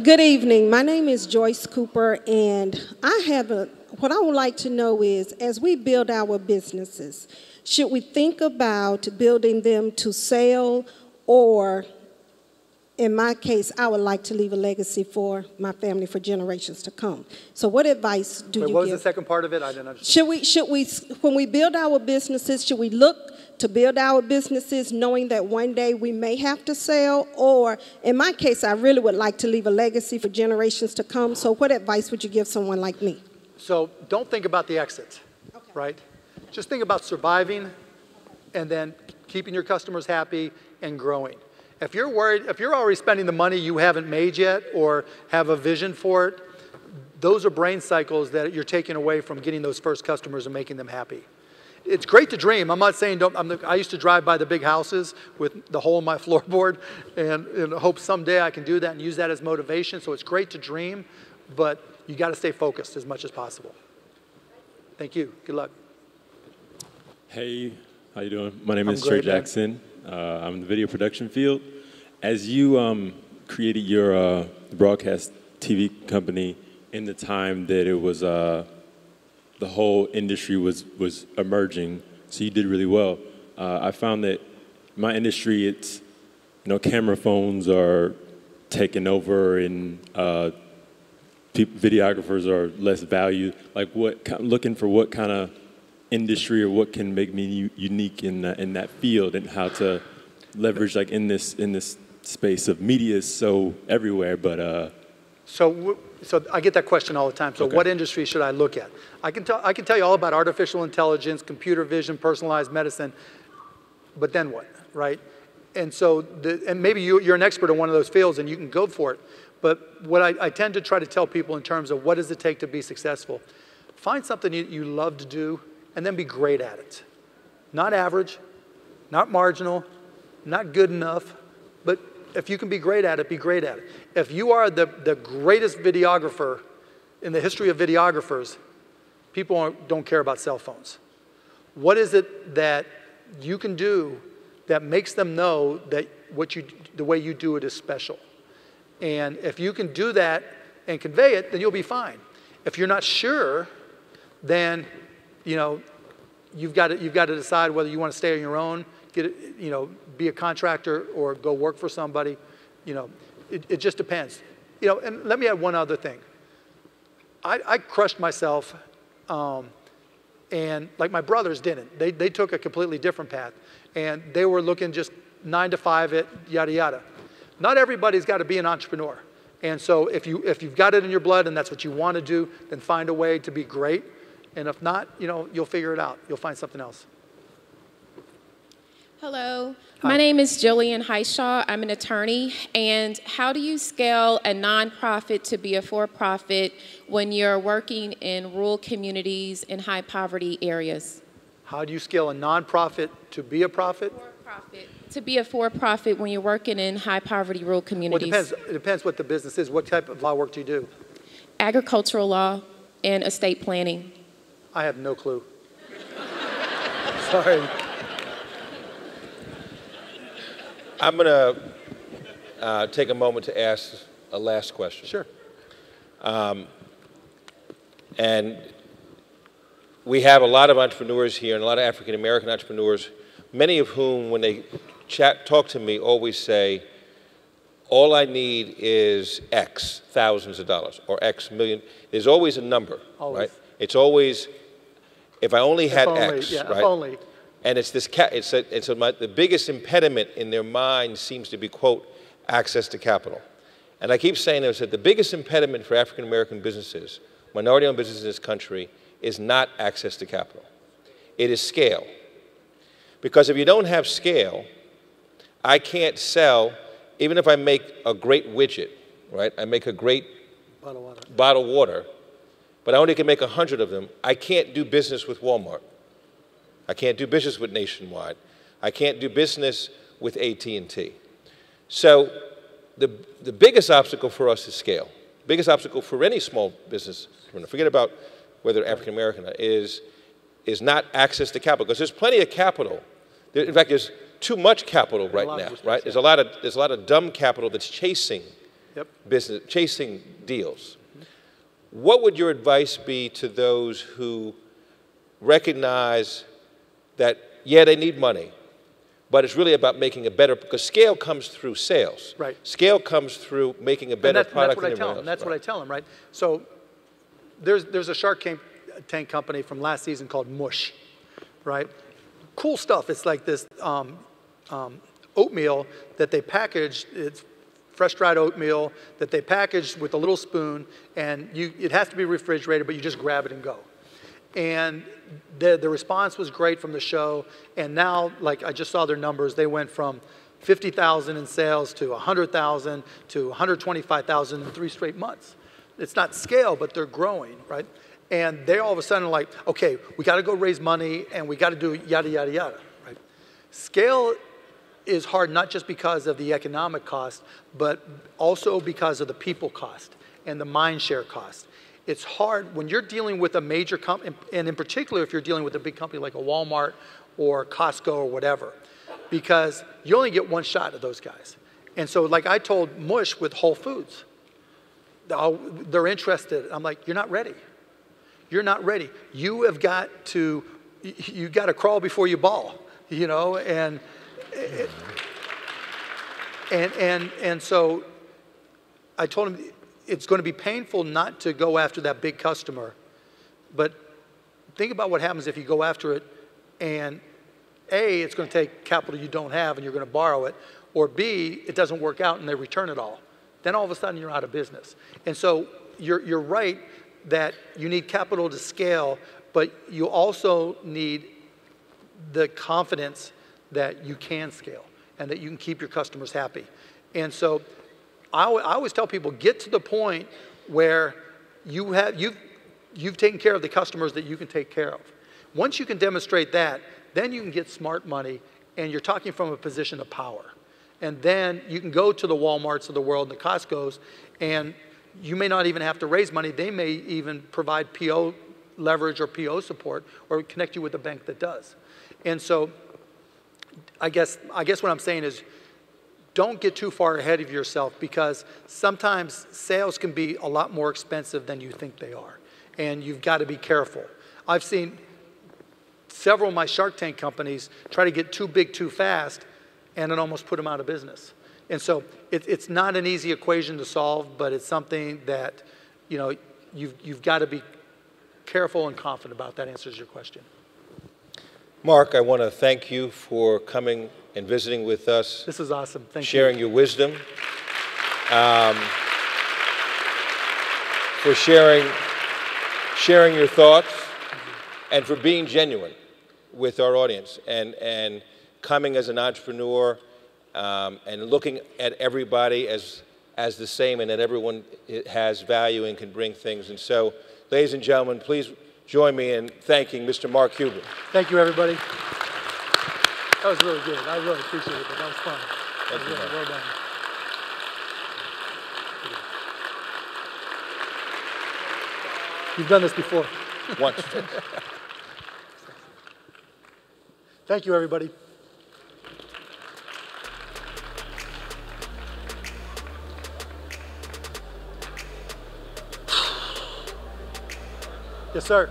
Good evening. My name is Joyce Cooper, and what I would like to know is, as we build our businesses, should we think about building them to sell, or in my case, I would like to leave a legacy for my family for generations to come. So what advice do you give? What was the second part of it? I didn't understand. Should we, when we build our businesses, should we look to build our businesses knowing that one day we may have to sell? Or in my case, I really would like to leave a legacy for generations to come. So what advice would you give someone like me? So don't think about the exit, right? Just think about surviving and then keeping your customers happy and growing. If you're worried, if you're already spending the money you haven't made yet or have a vision for it, those are brain cycles that you're taking away from getting those first customers and making them happy. It's great to dream. I'm not saying I used to drive by the big houses with the hole in my floorboard and hope someday I can do that and use that as motivation. So it's great to dream, but you got to stay focused as much as possible. Thank you. Good luck. Hey, how you doing? My name is great, Trey Jackson. I'm in the video production field. As you created your broadcast TV company in the time that it was the whole industry was emerging, so you did really well. I found that my industry, it's, camera phones are taking over, and videographers are less valued. Like, looking for what kind of industry or what can make me unique in that field, and how to leverage, like, in this space of media is so everywhere, but So I get that question all the time. So what industry should I look at? I can tell you all about artificial intelligence, computer vision, personalized medicine, but then what, right? And so, and maybe you're an expert in one of those fields and you can go for it. But what I tend to try to tell people in terms of what does it take to be successful, find something you love to do and then be great at it. Not average, not marginal, not good enough, but if you can be great at it, be great at it. If you are the greatest videographer in the history of videographers, people don't care about cell phones. What is it that you can do that makes them know that the way you do it is special? And if you can do that and convey it, then you'll be fine. If you're not sure, then you've got to decide whether you want to stay on your own, be a contractor, or go work for somebody. It just depends. And let me add one other thing. I crushed myself, and like my brothers didn't. They took a completely different path, and they were looking just 9 to 5 at yada yada. Not everybody's got to be an entrepreneur. And so if you've got it in your blood and that's what you want to do, then find a way to be great. And if not, you'll figure it out. You'll find something else. Hello. Hi. My name is Jillian Heishaw. I'm an attorney. And how do you scale a nonprofit to be a for-profit when you're working in rural communities in high poverty areas? How do you scale a nonprofit to be a profit? For-profit. To be a for-profit when you're working in high poverty rural communities. Well, it depends what the business is. What type of law work do you do? Agricultural law and estate planning. I have no clue. Sorry. I'm going to take a moment to ask a last question. Sure. And we have a lot of entrepreneurs here and a lot of African American entrepreneurs, many of whom, when they talk to me, always say, all I need is X thousands of dollars or X million. There's always a number, right? It's always, if I only had X, yeah, right? If only. And it's this, the biggest impediment in their mind seems to be, quote, access to capital. And I keep saying this, that the biggest impediment for African American businesses, minority-owned businesses in this country, is not access to capital. It is scale. Because if you don't have scale, I can't sell, even if I make a great widget, right? I make a great bottle of water, but I only can make 100 of them. I can't do business with Walmart. I can't do business with Nationwide. I can't do business with AT&T. So the biggest obstacle for us is scale. Biggest obstacle for any small business, forget about whether African American, is not access to capital, because there's plenty of capital. In fact, there's too much capital right now, right? There's a lot of dumb capital that's chasing business, chasing deals. What would your advice be to those who recognize that, yeah, they need money, but it's really about making a better, because scale comes through sales. Right. Scale comes through making a better product than everyone else. That's what I tell them, right? So there's a Shark Tank company from last season called Mush, right? Cool stuff. It's like this oatmeal that they packaged. It's fresh dried oatmeal that they packaged with a little spoon, and it has to be refrigerated, but you just grab it and go. And the response was great from the show, and now, like I just saw their numbers, they went from 50,000 in sales to 100,000 to 125,000 in 3 straight months. It's not scale, but they're growing, right? And they all of a sudden are like, okay, we got to go raise money, and we got to do yada, yada, yada, right? Scale is hard not just because of the economic cost, but also because of the people cost and the mind share cost. It's hard when you're dealing with a major company, and in particular if you're dealing with a big company like a Walmart or Costco or whatever, because you only get one shot at those guys. And so like I told Mush with Whole Foods, they're interested. I'm like, you're not ready. You're not ready. You have got to crawl before you ball, you know, and so I told him, it's going to be painful not to go after that big customer, but think about what happens if you go after it and A, it's going to take capital you don't have and you're going to borrow it, or B, it doesn't work out and they return it all. then all of a sudden you're out of business. And so you're right that you need capital to scale, but you also need the confidence that you can scale and that you can keep your customers happy. And so I always tell people, get to the point where you've taken care of the customers that you can take care of. Once you can demonstrate that, then you can get smart money, and you're talking from a position of power. And then you can go to the Walmarts of the world and the Costcos, and you may not even have to raise money. They may even provide PO leverage or PO support or connect you with a bank that does. And so I guess what I'm saying is, don't get too far ahead of yourself, because sometimes sales can be a lot more expensive than you think they are. And you've got to be careful. I've seen several of my Shark Tank companies try to get too big too fast, and it almost put them out of business. And so it's not an easy equation to solve, but it's something that, you know, you've got to be careful and confident about. That answers your question. Mark, I want to thank you for coming and visiting with us. This is awesome. Thank you. Sharing your wisdom, for sharing your thoughts, and for being genuine with our audience, and coming as an entrepreneur, and looking at everybody as the same, and that everyone has value and can bring things. And so, ladies and gentlemen, please join me in thanking Mr. Mark Cuban. Thank you, everybody. That was really good. I really appreciate it. That was fun. Thank you, well done. You've done this before. Once. Thank you, everybody. Yes, sir.